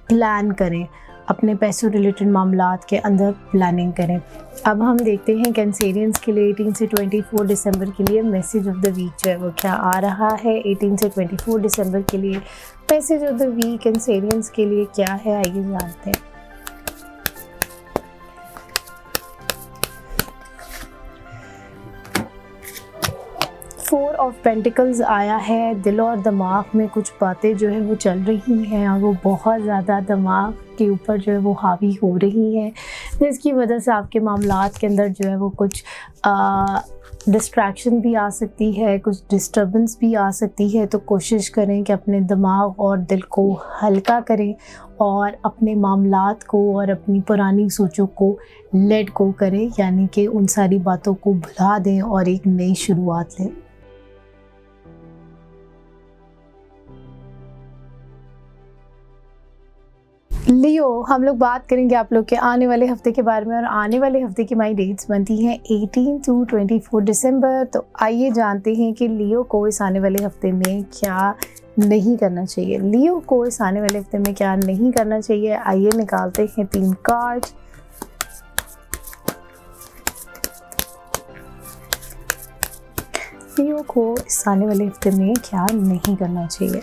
प्लान करें, अपने पैसों रिलेटेड मामलात के अंदर प्लानिंग करें। अब हम देखते हैं कैंसेरियंस के लिए 18 से 24 दिसंबर के लिए मैसेज ऑफ द वीक जो है वो क्या आ रहा है। 18 से 24 दिसंबर के लिए message of the week Cancerians के लिए क्या है, आइए जानते हैं। फोर ऑफ पेंटिकल्स आया है। दिल और दिमाग में कुछ बातें जो है वो चल रही हैं और वो बहुत ज़्यादा दिमाग के ऊपर जो है वो हावी हो रही हैं, जिसकी वजह से आपके मामलात के अंदर जो है वो कुछ डिस्ट्रैक्शन भी आ सकती है, कुछ डिस्टर्बेंस भी आ सकती है। तो कोशिश करें कि अपने दिमाग और दिल को हल्का करें और अपने मामलात को और अपनी पुरानी सोचों को लेट गो करें, यानी कि उन सारी बातों को भुला दें और एक नई शुरुआत लें। लियो, हम लोग बात करेंगे आप लोग के आने वाले हफ्ते के बारे में और आने वाले हफ्ते की हमारी डेट्स बनती हैं 18 to 24 दिसंबर। तो आइए जानते हैं कि लियो को इस आने वाले हफ्ते में क्या नहीं करना चाहिए। लियो को इस आने वाले हफ्ते में क्या नहीं करना चाहिए, आइए निकालते हैं 3 कार्ड। लियो को इस आने वाले हफ्ते में क्या नहीं करना चाहिए।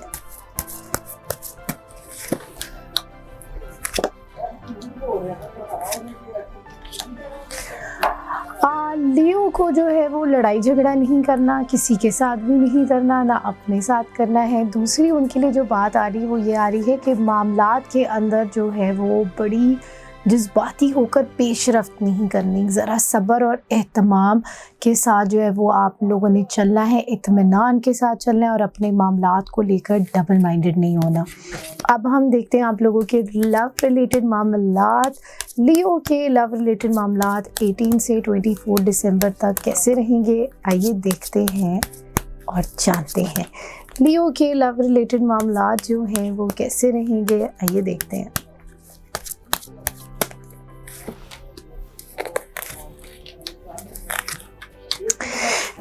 लियो को जो है वो लड़ाई झगड़ा नहीं करना, किसी के साथ भी नहीं करना, ना अपने साथ करना है। दूसरी उनके लिए जो बात आ रही है वो ये आ रही है कि मामलात के अंदर जो है वो बड़ी जज्बाती होकर पेशरफ्त नहीं करनी, ज़रा सब्र और एहतमाम के साथ जो है वो आप लोगों ने चलना है, इत्मीनान के साथ चलना है और अपने मामलात को लेकर डबल माइंडेड नहीं होना। अब हम देखते हैं आप लोगों के लव रिलेटेड मामलात। लियो के लव रिलेटेड मामलात 18 से 24 दिसंबर तक कैसे रहेंगे, आइए देखते हैं और जानते हैं। लियो के लव रिलेटेड मामलात जो हैं वो कैसे रहेंगे, आइए देखते हैं।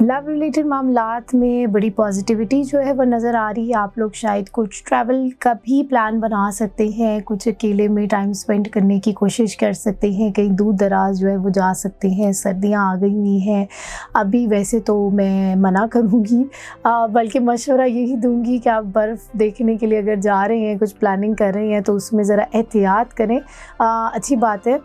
लव रिलेटेड मामलात में बड़ी पॉजिटिविटी जो है वो नज़र आ रही है। आप लोग शायद कुछ ट्रैवल का भी प्लान बना सकते हैं, कुछ अकेले में टाइम स्पेंड करने की कोशिश कर सकते हैं, कहीं दूर दराज जो है वो जा सकते हैं। सर्दियां आ गई हुई हैं अभी, वैसे तो मैं मना करूँगी, बल्कि मशवरा यही दूँगी कि आप बर्फ़ देखने के लिए अगर जा रहे हैं, कुछ प्लानिंग कर रहे हैं तो उसमें ज़रा एहतियात करें। अच्छी बात है,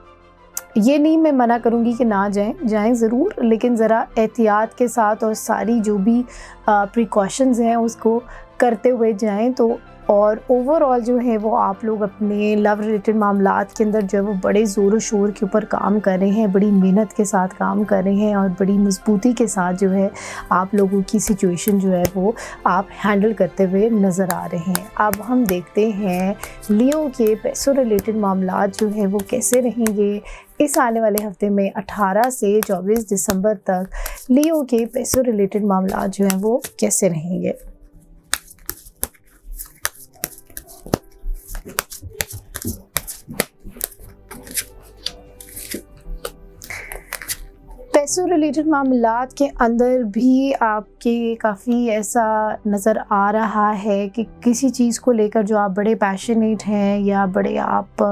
ये नहीं मैं मना करूँगी कि ना जाएं ज़रूर, लेकिन ज़रा एहतियात के साथ और सारी जो भी प्रिकॉशंस हैं उसको करते हुए जाएं। तो और ओवरऑल जो है वो आप लोग अपने लव रिलेटेड मामलात के अंदर जो है वो बड़े ज़ोर शोर के ऊपर काम कर रहे हैं, बड़ी मेहनत के साथ काम कर रहे हैं और बड़ी मजबूती के साथ जो है आप लोगों की सिचुएशन जो है वो आप हैंडल करते हुए नज़र आ रहे हैं। अब हम देखते हैं लियो के पैसों रिलेटेड मामलात जो है वो कैसे रहेंगे इस आने वाले हफ्ते में। 18 से 24 दिसंबर तक लियो के पैसों रिलेटेड मामलात जो हैं वो कैसे रहेंगे। पैसों रिलेटेड मामलात के अंदर भी आपके काफ़ी ऐसा नज़र आ रहा है कि किसी चीज़ को लेकर जो आप बड़े पैशनेट हैं या बड़े आप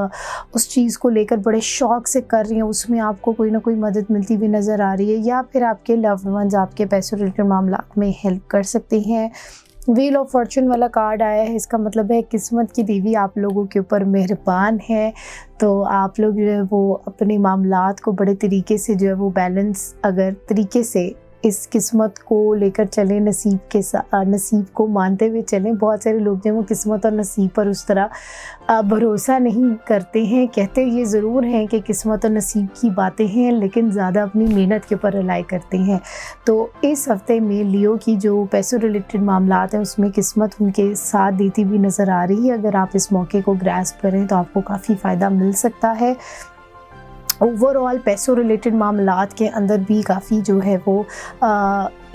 उस चीज़ को लेकर बड़े शौक़ से कर रही हैं, उसमें आपको कोई ना कोई मदद मिलती हुई नज़र आ रही है, या फिर आपके लव्ड वंस आपके पैसों रिलेटेड मामलात में हेल्प कर सकते हैं। व्हील ऑफ फॉर्चून वाला कार्ड आया है, इसका मतलब है किस्मत की देवी आप लोगों के ऊपर मेहरबान है। तो आप लोग जो है वो अपने मामलात को बड़े तरीके से जो है वो बैलेंस अगर तरीके से इस किस्मत को लेकर चलें, नसीब के नसीब को मानते हुए चलें। बहुत सारे लोग जो हैं वो किस्मत और नसीब पर उस तरह भरोसा नहीं करते हैं, कहते ये ज़रूर हैं कि किस्मत और नसीब की बातें हैं, लेकिन ज़्यादा अपनी मेहनत के ऊपर रिलाई करते हैं। तो इस हफ्ते में लियो की जो पैसों रिलेटेड मामलात हैं उसमें किस्मत उनके साथ देती हुई नज़र आ रही है। अगर आप इस मौके को ग्रैस्प करें तो आपको काफ़ी फ़ायदा मिल सकता है। ओवरऑल पैसों रिलेटेड मामलात के अंदर भी काफ़ी जो है वो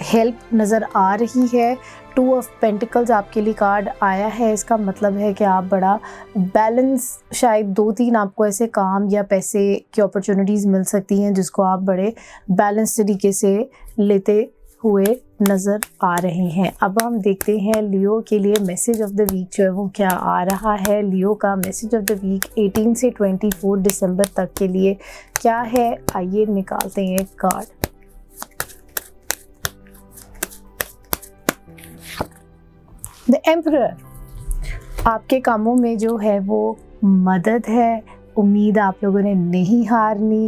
हेल्प नज़र आ रही है। टू ऑफ पेंटिकल्स आपके लिए कार्ड आया है। इसका मतलब है कि आप बड़ा बैलेंस, शायद 2-3 आपको ऐसे काम या पैसे की अपॉर्चुनिटीज़ मिल सकती हैं जिसको आप बड़े बैलेंस तरीके से लेते हुए नज़र आ रहे हैं। अब हम देखते हैं लियो के लिए मैसेज ऑफ द वीक जो है वो क्या आ रहा है। लियो का मैसेज ऑफ द वीक 18 से 24 दिसंबर तक के लिए क्या है, आइए निकालते हैं कार्ड। द एम्परर, आपके कामों में जो है वो मदद है, उम्मीद आप लोगों ने नहीं हारनी,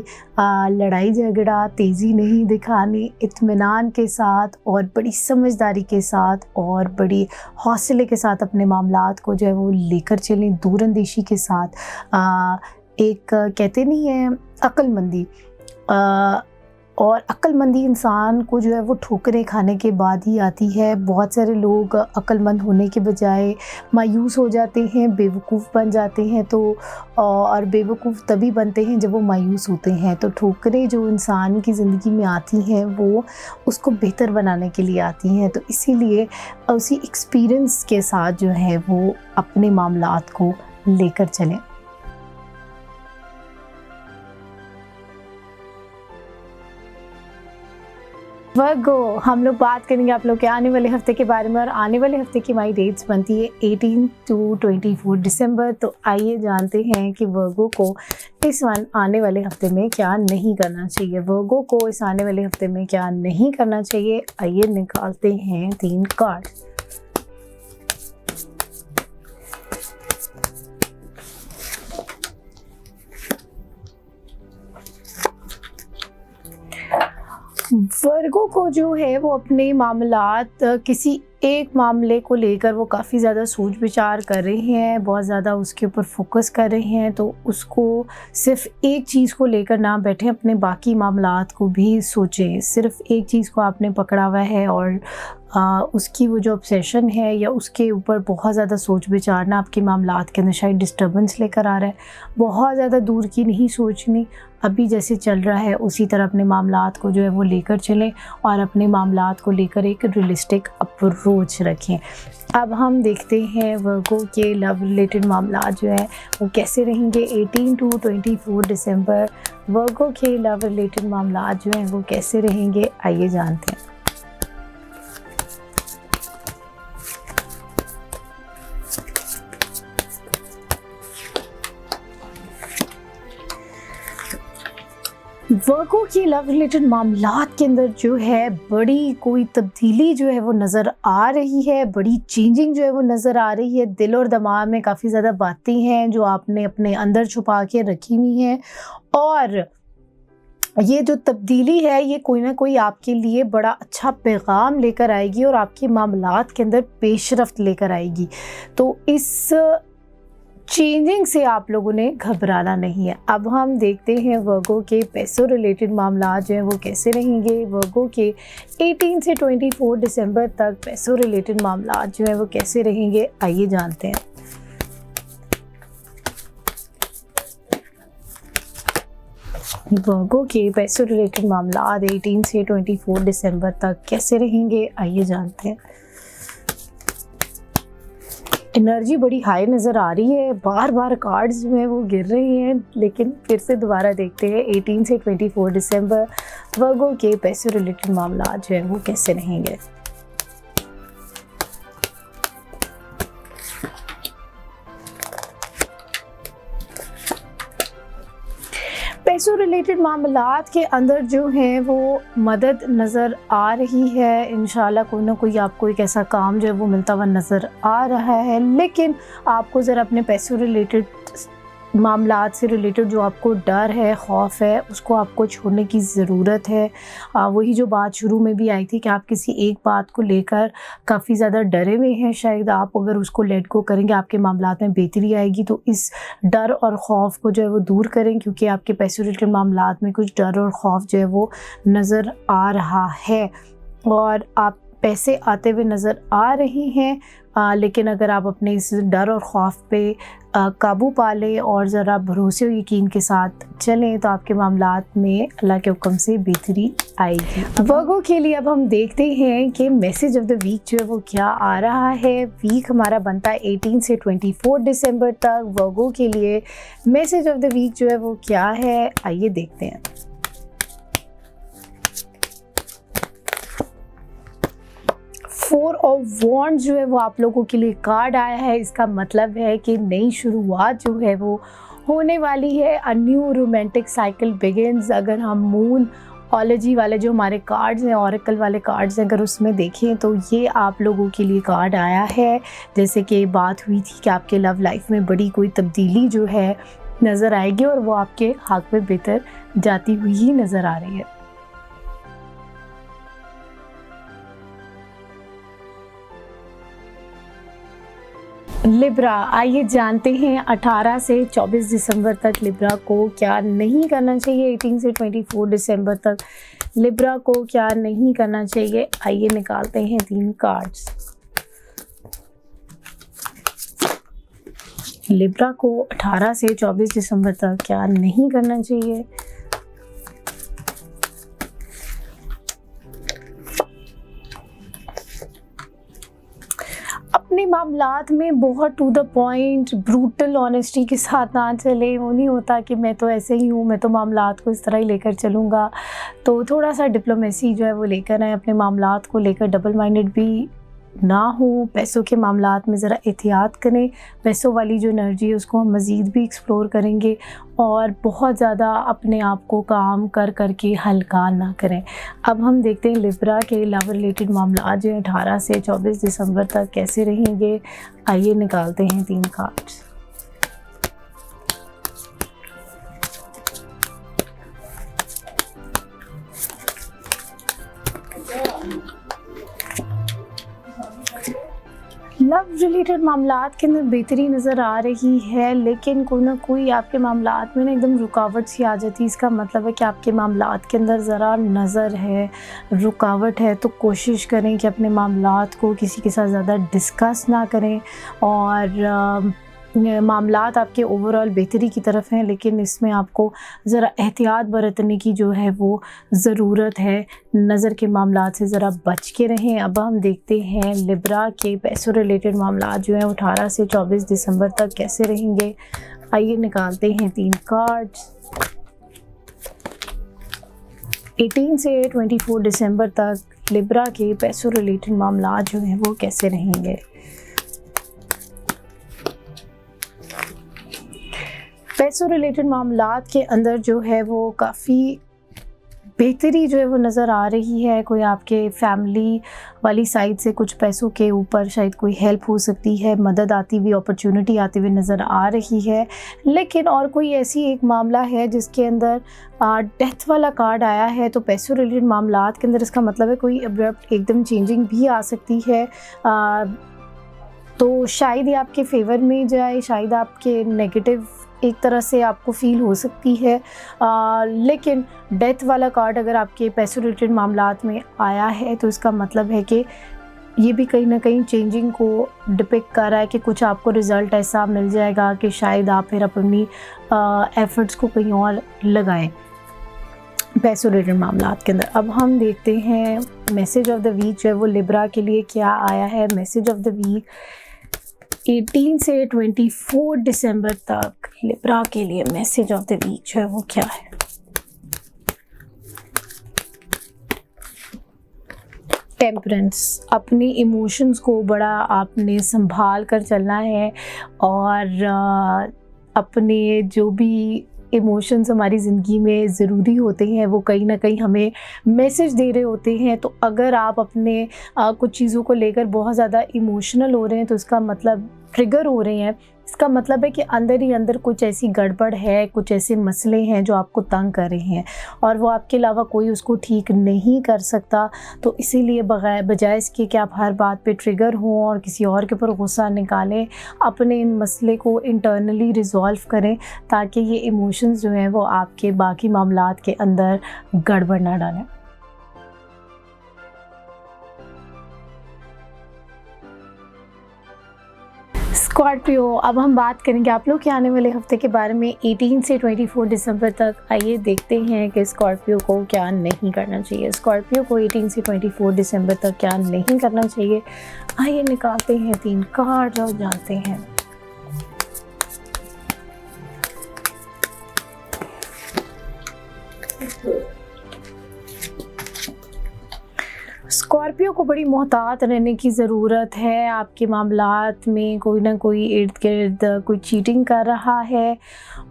लड़ाई झगड़ा तेज़ी नहीं दिखानी, इत्मीनान के साथ और बड़ी समझदारी के साथ और बड़ी हौसले के साथ अपने मामलात को जो है वो लेकर चलें, दूरअंदेशी के साथ। एक कहते नहीं है अक्लमंदी, और अक्लमंदी इंसान को जो है वो ठोकरें खाने के बाद ही आती है। बहुत सारे लोग अक्लमंद होने के बजाय मायूस हो जाते हैं, बेवकूफ़ बन जाते हैं, तो और बेवकूफ़ तभी बनते हैं जब वो मायूस होते हैं। तो ठोकरें जो इंसान की ज़िंदगी में आती हैं वो उसको बेहतर बनाने के लिए आती हैं। तो इसीलिए उसी एक्सपीरियंस के साथ जो है वो अपने मामलात को लेकर चलें। वर्गो, हम लोग बात करेंगे आप लोग के आने वाले हफ्ते के बारे में, और आने वाले हफ्ते की हमारी डेट्स बनती है 18 to 24 दिसंबर। तो आइए जानते हैं कि वर्गो को इस आने वाले हफ्ते में क्या नहीं करना चाहिए। वर्गो को इस आने वाले हफ्ते में क्या नहीं करना चाहिए, आइए निकालते हैं 3 कार्ड। वर्गो को जो है वो अपने मामलात, किसी एक मामले को लेकर वो काफ़ी ज़्यादा सोच विचार कर रहे हैं, बहुत ज़्यादा उसके ऊपर फोकस कर रहे हैं। तो उसको सिर्फ एक चीज़ को लेकर ना बैठें, अपने बाकी मामलात को भी सोचें। सिर्फ एक चीज़ को आपने पकड़ा हुआ है और उसकी वो जो ऑब्सेशन है या उसके ऊपर बहुत ज़्यादा सोच विचारना आपके मामलात के अंदर शायद डिस्टर्बेंस लेकर आ रहा है। बहुत ज़्यादा दूर की नहीं सोचनी, अभी जैसे चल रहा है उसी तरह अपने मामलात को जो है वो लेकर चलें और अपने मामलात को लेकर एक रियलिस्टिक अप्रोच रखें। अब हम देखते हैं वर्गो के लव रिलेटेड मामलात जो है वो कैसे रहेंगे 18 to 24 दिसंबर। वर्गो के लव रिलेटेड मामलात जो हैं वो कैसे रहेंगे, आइए जानते हैं। वर्गो की लव रिलेटेड मामलात के अंदर जो है बड़ी कोई तब्दीली जो है वो नज़र आ रही है, बड़ी चेंजिंग जो है वो नज़र आ रही है। दिल और दिमाग में काफ़ी ज़्यादा बातें हैं जो आपने अपने अंदर छुपा के रखी हुई हैं, और ये जो तब्दीली है ये कोई ना कोई आपके लिए बड़ा अच्छा पैगाम लेकर आएगी और आपके मामलात के अंदर पेशरफ्त लेकर आएगी। तो इस चेंजिंग से आप लोगों ने घबराना नहीं है। अब हम देखते हैं वर्गो के पैसों रिलेटेड मामला जो हैं वो कैसे रहेंगे। वर्गो के 18 से 24 दिसंबर तक पैसों रिलेटेड मामला जो हैं वो कैसे रहेंगे, आइए जानते हैं। वर्गो के पैसों रिलेटेड मामला 18 से 24 दिसंबर तक कैसे रहेंगे, आइए जानते हैं। एनर्जी बड़ी हाई नज़र आ रही है, बार बार कार्ड्स जो हैं वो गिर रही हैं, लेकिन फिर से दोबारा देखते हैं 18 से 24 दिसंबर वर्गो के पैसे रिलेटेड मामला जो हैं वो कैसे रहेंगे। पैसों रिलेटेड मामलात के अंदर जो हैं वो मदद नज़र आ रही है। इंशाल्लाह कोई ना कोई आपको एक ऐसा काम जो है वो मिलता हुआ नज़र आ रहा है, लेकिन आपको ज़रा अपने पैसों रिलेटेड मामलात से रिलेटेड जो आपको डर है, खौफ है, उसको आपको छोड़ने की ज़रूरत है। वही जो बात शुरू में भी आई थी कि आप किसी एक बात को लेकर काफ़ी ज़्यादा डरे हुए हैं, शायद आप अगर उसको लेट गो करेंगे आपके मामलात में बेहतरी आएगी। तो इस डर और ख़ौफ को जो है वो दूर करें, क्योंकि आपके पैसे रिलेटेड मामलात में कुछ डर और ख़ौफ जो है वो नज़र आ रहा है। और आप पैसे आते हुए नज़र आ रहे हैं, लेकिन अगर आप अपने इस डर और खौफ पे काबू पा लें और ज़रा भरोसे और यकीन के साथ चलें तो आपके मामलात में अल्लाह के हुक्म से बेहतरी आएगी। वर्गो के लिए अब हम देखते हैं कि मैसेज ऑफ द वीक जो है वो क्या आ रहा है। वीक हमारा बनता है 18 से 24 दिसंबर तक। वर्गो के लिए मैसेज ऑफ द वीक जो है वो क्या है, आइए देखते हैं। 4 ऑफ वॉन्ड्स जो है वो आप लोगों के लिए कार्ड आया है। इसका मतलब है कि नई शुरुआत जो है वो होने वाली है। A new romantic cycle begins. अगर हम मून ऑलॉजी वाले जो हमारे कार्ड्स हैं, ऑरेकल वाले कार्ड्स हैं, अगर उसमें देखें तो ये आप लोगों के लिए कार्ड आया है। जैसे कि बात हुई थी कि आपके लव लाइफ में बड़ी कोई तब्दीली जो है नज़र आएगी और वो आपके हक़ में बेहतर जाती हुई ही नज़र आ रही है। लिब्रा, आइए जानते हैं 18 से 24 दिसंबर तक लिब्रा को क्या नहीं करना चाहिए। 18 से 24 दिसंबर तक लिब्रा को क्या नहीं करना चाहिए, आइए निकालते हैं 3 कार्ड्स। लिब्रा को 18 से 24 दिसंबर तक क्या नहीं करना चाहिए। अपने मामलात में बहुत to the point brutal honesty के साथ ना चले। वो नहीं होता कि मैं तो ऐसे ही हूँ, मैं तो मामलात को इस तरह ही लेकर चलूँगा। तो थोड़ा सा डिप्लोमेसी जो है वो लेकर आए, अपने मामलात को लेकर डबल माइंडेड भी ना हो। पैसों के मामलात में ज़रा एहतियात करें। पैसों वाली जो एनर्जी है उसको हम मज़ीद भी एक्सप्लोर करेंगे और बहुत ज़्यादा अपने आप को काम कर करके हल्का ना करें। अब हम देखते हैं लिब्रा के लव रिलेटेड मामलात जो 18 से 24 दिसंबर तक कैसे रहेंगे। आइए निकालते हैं 3 कार्ड्स। लव रिलेटेड मामलात के अंदर बेहतरी नज़र आ रही है, लेकिन कोई ना कोई आपके मामलात में ना एकदम रुकावट सी आ जाती है। इसका मतलब है कि आपके मामलात के अंदर ज़रा नज़र है, रुकावट है। तो कोशिश करें कि अपने मामलात को किसी के साथ ज़्यादा डिस्कस ना करें और मामलात आपके ओवरऑल बेहतरी की तरफ हैं, लेकिन इसमें आपको ज़रा एहतियात बरतने की जो है वो ज़रूरत है। नज़र के मामलात से ज़रा बच के रहें। अब हम देखते हैं लिब्रा के पैसों रिलेटेड मामलात जो हैं 18 से 24 दिसंबर तक कैसे रहेंगे। आइए निकालते हैं 3 कार्ड्स। 18 से 24 दिसंबर तक लिब्रा के पैसों रिलेटेड मामलात जो हैं वो कैसे रहेंगे। पैसों रिलेटेड मामलात के अंदर जो है वो काफ़ी बेहतरी जो है वो नज़र आ रही है। कोई आपके फैमिली वाली साइड से कुछ पैसों के ऊपर शायद कोई हेल्प हो सकती है, मदद आती हुई, अपॉर्चुनिटी आती हुई नज़र आ रही है। लेकिन और कोई ऐसी एक मामला है जिसके अंदर डेथ वाला कार्ड आया है। तो पैसों रिलेटेड मामलात के अंदर इसका मतलब है कोई अब्रप्ट एकदम चेंजिंग भी आ सकती है। तो शायद ये आपके फेवर में जाए, शायद आपके नेगेटिव एक तरह से आपको फील हो सकती है। लेकिन डेथ वाला कार्ड अगर आपके पैसों रिलेटेड मामलात में आया है तो इसका मतलब है कि ये भी कहीं ना कहीं चेंजिंग को डिपिक्ट कर रहा है कि कुछ आपको रिज़ल्ट ऐसा मिल जाएगा कि शायद आप फिर अपनी एफर्ट्स को कहीं और लगाएं पैसों रिलेटेड मामलात के अंदर। अब हम देखते हैं मैसेज ऑफ द वीक जो है वो लिब्रा के लिए क्या आया है। मैसेज ऑफ द वीक 18 से 24 दिसंबर तक लिब्रा के लिए मैसेज ऑफ द वीक जो है वो क्या है। टेम्परेंस, अपनी इमोशंस को बड़ा आपने संभाल कर चलना है और अपने जो भी इमोशंस हमारी ज़िंदगी में ज़रूरी होते हैं वो कहीं ना कहीं हमें मैसेज दे रहे होते हैं। तो अगर आप अपने कुछ चीज़ों को लेकर बहुत ज़्यादा इमोशनल हो रहे हैं तो इसका मतलब ट्रिगर हो रहे हैं, इसका मतलब है कि अंदर ही अंदर कुछ ऐसी गड़बड़ है, कुछ ऐसे मसले हैं जो आपको तंग कर रहे हैं और वो आपके अलावा कोई उसको ठीक नहीं कर सकता। तो इसीलिए बजाय इसके कि आप हर बात पे ट्रिगर हों और किसी और के ऊपर गुस्सा निकालें, अपने इन मसले को इंटरनली रिज़ॉल्व करें ताकि ये इमोशंस जो हैं वो आपके बाकी मामलात के अंदर गड़बड़ ना डालें। स्कॉर्पियो, अब हम बात करेंगे आप लोग के आने वाले हफ्ते के बारे में 18 से 24 दिसंबर तक। आइए देखते हैं कि स्कॉर्पियो को क्या नहीं करना चाहिए। स्कॉर्पियो को 18 से 24 दिसंबर तक क्या नहीं करना चाहिए। आइए निकालते हैं 3 कार्ड और जानते हैं। स्कॉर्पियो को बड़ी मोहतात रहने की ज़रूरत है। आपके मामलात में कोई ना कोई इर्द गिर्द कोई चीटिंग कर रहा है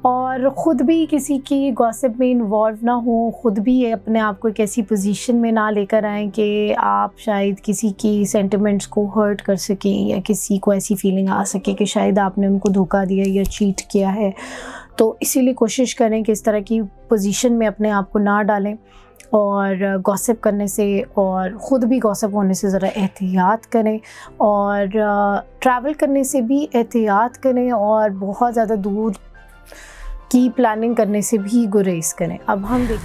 और ख़ुद भी किसी की गॉसिप में इन्वॉल्व ना हो, ख़ुद भी अपने आप को एक ऐसी पोजीशन में ना लेकर आएँ कि आप शायद किसी की सेंटिमेंट्स को हर्ट कर सकें या किसी को ऐसी फीलिंग आ सके कि शायद आपने उनको धोखा दिया या चीट किया है। तो इसीलिए कोशिश करें कि इस तरह की पोजीशन में अपने आप को ना डालें और गॉसिप करने से और ख़ुद भी गॉसिप होने से ज़रा एहतियात करें और ट्रैवल करने से भी एहतियात करें और बहुत ज़्यादा दूर की प्लानिंग करने से भी गुरेज करें। अब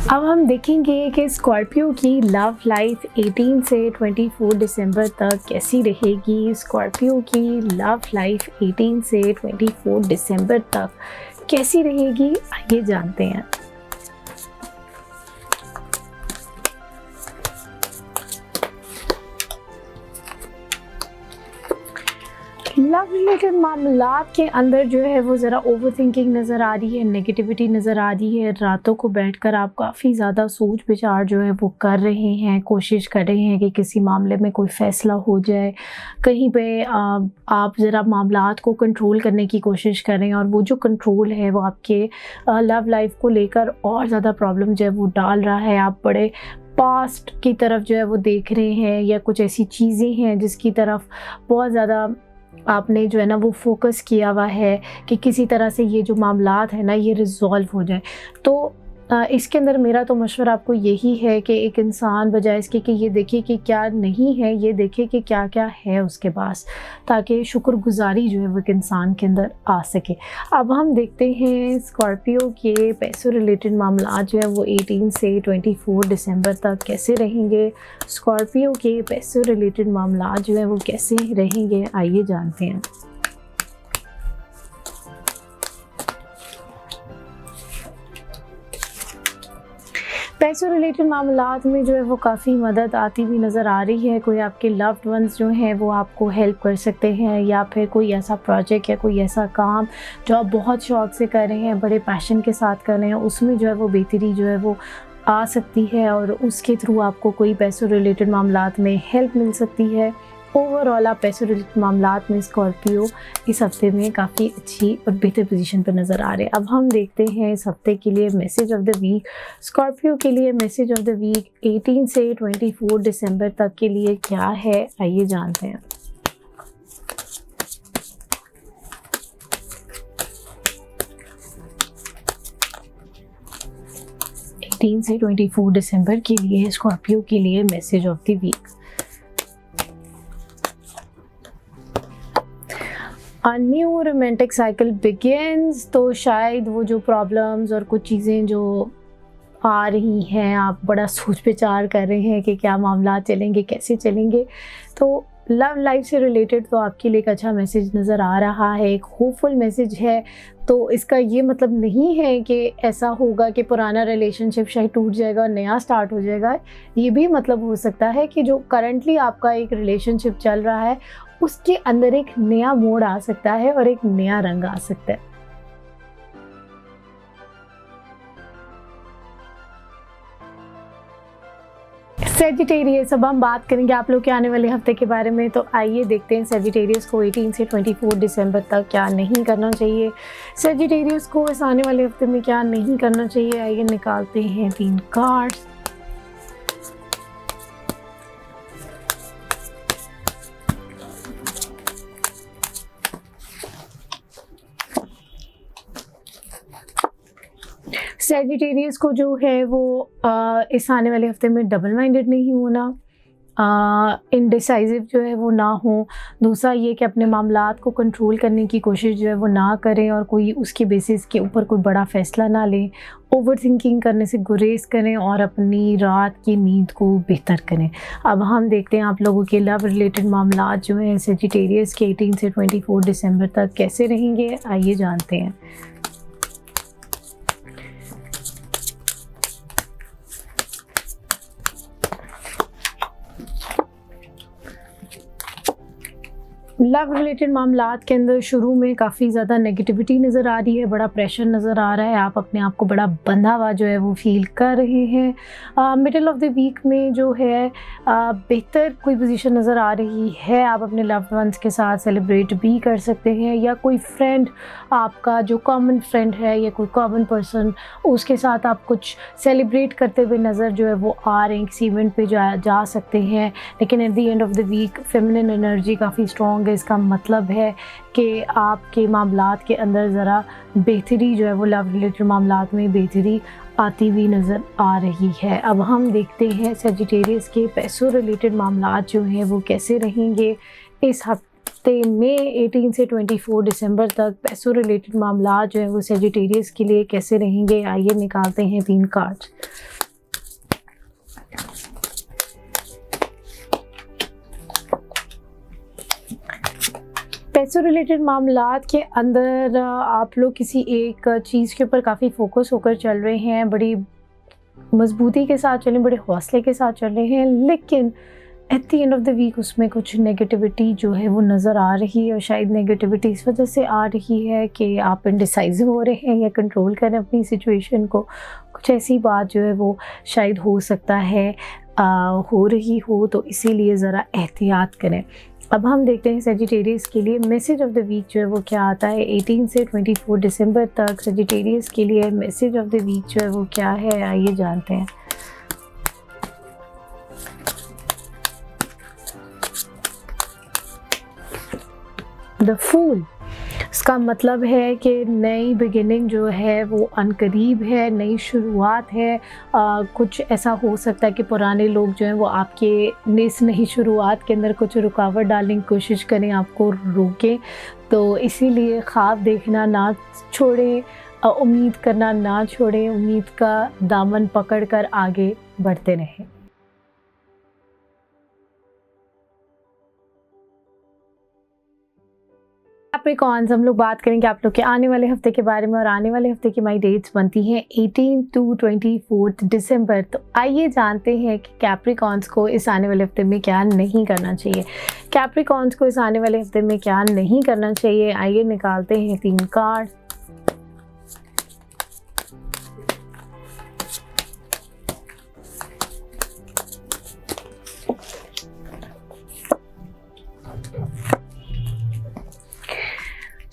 हम देखेंगे कि स्कॉर्पियो की लव लाइफ 18 से 24 दिसंबर तक कैसी रहेगी। स्कॉर्पियो की लव लाइफ 18 से 24 दिसंबर तक कैसी रहेगी, आइए जानते हैं। लव रिलेटेड मामलात के अंदर जो है वो ज़रा ओवर थिंकिंग नज़र आ रही है, नेगेटिविटी नज़र आ रही है। रातों को बैठकर आप काफ़ी ज़्यादा सोच विचार जो है वो कर रहे हैं, कोशिश कर रहे हैं कि किसी मामले में कोई फ़ैसला हो जाए। कहीं पे आप ज़रा मामलात को कंट्रोल करने की कोशिश करें और वो जो कंट्रोल है वो आपके लव लाइफ को लेकर और ज़्यादा प्रॉब्लम जो है वो डाल रहा है। आप बड़े पास्ट की तरफ जो है वो देख रहे हैं या कुछ ऐसी चीज़ें हैं जिसकी तरफ बहुत ज़्यादा आपने जो है ना वो फोकस किया हुआ है कि किसी तरह से ये जो मामलात है ना ये रिज़ॉल्व हो जाए। तो इसके अंदर मेरा तो मशवरा आपको यही है कि एक इंसान बजाय इसके कि ये देखे कि क्या नहीं है, ये देखे कि क्या क्या है उसके पास, ताकि शुक्रगुजारी जो है वो एक इंसान के अंदर आ सके। अब हम देखते हैं स्कॉर्पियो के पैसों रिलेटेड मामला जो है वो 18 से 24 दिसंबर तक कैसे रहेंगे। स्कॉर्पियो के पैसों रिलेटेड मामला जो है वो कैसे रहेंगे, आइए जानते हैं। पैसों रिलेटेड मामलात में जो है वो काफ़ी मदद आती हुई नज़र आ रही है। कोई आपके लव्ड वंस जो हैं वो आपको हेल्प कर सकते हैं या फिर कोई ऐसा प्रोजेक्ट या कोई ऐसा काम जो आप बहुत शौक़ से कर रहे हैं, बड़े पैशन के साथ कर रहे हैं, उसमें जो है वो बेहतरी जो है वो आ सकती है और उसके थ्रू आपको कोई पैसों रिलेटेड मामलात में हेल्प मिल सकती है। ओवरऑल आप पैसों रिलेटेड मामलात में स्कॉर्पियो इस हफ्ते में काफ़ी अच्छी और बेहतर पोजीशन पर नज़र आ रहे हैं। अब हम देखते हैं इस हफ्ते के लिए message of the week. Scorpio के लिए मैसेज ऑफ द वीक 18 से 24 दिसंबर तक के लिए क्या है, आइए जानते हैं। से 24 दिसंबर के लिए स्कॉर्पियो के लिए message of the week. A new romantic cycle begins। तो शायद वो जो प्रॉब्लम्स और कुछ चीज़ें जो आ रही हैं, आप बड़ा सोच विचार कर रहे हैं कि क्या मामला चलेंगे, कैसे चलेंगे। तो लव लाइफ से रिलेटेड तो आपके लिए एक अच्छा मैसेज नज़र आ रहा है, एक होपफुल मैसेज है। तो इसका ये मतलब नहीं है कि ऐसा होगा कि पुराना रिलेशनशिप शायद टूट जाएगा और नया स्टार्ट हो जाएगा। ये भी मतलब हो सकता है कि जो करंटली आपका एक रिलेशनशिप चल रहा है उसके अंदर एक नया मोड़ आ सकता है और एक नया रंग आ सकता है। सेजिटेरियस, अब हम बात करेंगे आप लोग के आने वाले हफ्ते के बारे में। तो आइए देखते हैं सेजिटेरियस को 18 से 24 दिसंबर तक क्या नहीं करना चाहिए। सेजिटेरियस को इस आने वाले हफ्ते में क्या नहीं करना चाहिए, आइए निकालते हैं 3 कार्ड्स। सेजिटेरियस को जो है वो इस आने वाले हफ्ते में डबल माइंडेड नहीं होना इनडिसाइसिव जो है वो ना हो। दूसरा ये कि अपने मामलात को कंट्रोल करने की कोशिश जो है वो ना करें और कोई उसके बेसिस के ऊपर कोई बड़ा फ़ैसला ना लें। ओवर थिंकिंग करने से गुरेज़ करें और अपनी रात की नींद को बेहतर करें। अब हम देखते हैं आप लोगों के लव रिलेटेड मामलात जो हैं सजिटेरियस के 18 से 24 दिसंबर तक कैसे रहेंगे, आइए जानते हैं। लव रिलेटेड मामलात के अंदर शुरू में काफ़ी ज़्यादा नेगेटिविटी नज़र आ रही है, बड़ा प्रेशर नज़र आ रहा है, आप अपने आप को बड़ा बंधा हुआ जो है वो फ़ील कर रहे हैं। मिडिल ऑफ द वीक में जो है बेहतर कोई पोजीशन नज़र आ रही है, आप अपने लव्ड वंस के साथ सेलिब्रेट भी कर सकते हैं या कोई फ्रेंड आपका जो कॉमन फ्रेंड है या कोई कॉमन पर्सन उसके साथ आप कुछ सेलिब्रेट करते हुए नज़र जो है वो आ रहे हैं, किसी इवेंट पे जा सकते हैं। लेकिन at the end of the week feminine energy काफ़ी स्ट्रॉन्ग है, इसका मतलब है कि आपके मामलात के अंदर ज़रा बेहतरी जो है वो लव रिलेटेड मामलात में बेहतरी आती हुई नज़र आ रही है। अब हम देखते हैं सजिटेरियस के पैसों रिलेटेड मामलात जो हैं वो कैसे रहेंगे इस हफ्ते में 18 से 24 दिसंबर तक। पैसों रिलेटेड मामलात जो हैं वो सजिटेरियस के लिए कैसे रहेंगे, आइए निकालते हैं 3 कार्ड्स। पैसों रिलेटेड मामलात के अंदर आप लोग किसी एक चीज़ के ऊपर काफ़ी फोकस होकर चल रहे हैं, बड़ी मजबूती के साथ चलें, बड़े हौसले के साथ चल रहे हैं, लेकिन at the end of the week उसमें कुछ नेगेटिविटी जो है वो नज़र आ रही है और शायद नेगेटिविटी इस वजह से आ रही है कि आप इनडिसाइसिव हो रहे हैं या कंट्रोल करें अपनी सिचुएशन को। कुछ ऐसी बात जो है वो शायद हो सकता है हो रही हो, तो इसीलिए ज़रा एहतियात करें। अब हम देखते हैं सजिटेरियस के लिए मैसेज ऑफ द वीक जो है वो क्या आता है 18 से 24 दिसंबर तक। सजिटेरियस के लिए मैसेज ऑफ द वीक जो है वो क्या है, आइए जानते हैं। द फूल, इसका मतलब है कि नई बिगिनिंग जो है वो अनकरीब है, नई शुरुआत है। कुछ ऐसा हो सकता है कि पुराने लोग जो हैं वो आपके इस नई शुरुआत के अंदर कुछ रुकावट डालने की कोशिश करें, आपको रोकें। तो इसीलिए ख्वाब देखना ना छोड़ें, उम्मीद करना ना छोड़ें, उम्मीद का दामन पकड़ कर आगे बढ़ते रहें। कैप्रिकॉर्न्स, हम लोग बात करेंगे आप लोग के आने वाले हफ्ते के बारे में और आने वाले हफ्ते की माई डेट्स बनती हैं 18 to 24 दिसंबर। तो आइए जानते हैं कि कैप्रिकॉर्न्स को इस आने वाले हफ्ते में क्या नहीं करना चाहिए। कैप्रिकॉर्न्स को इस आने वाले हफ्ते में क्या नहीं करना चाहिए, आइए निकालते हैं 3 कार्ड।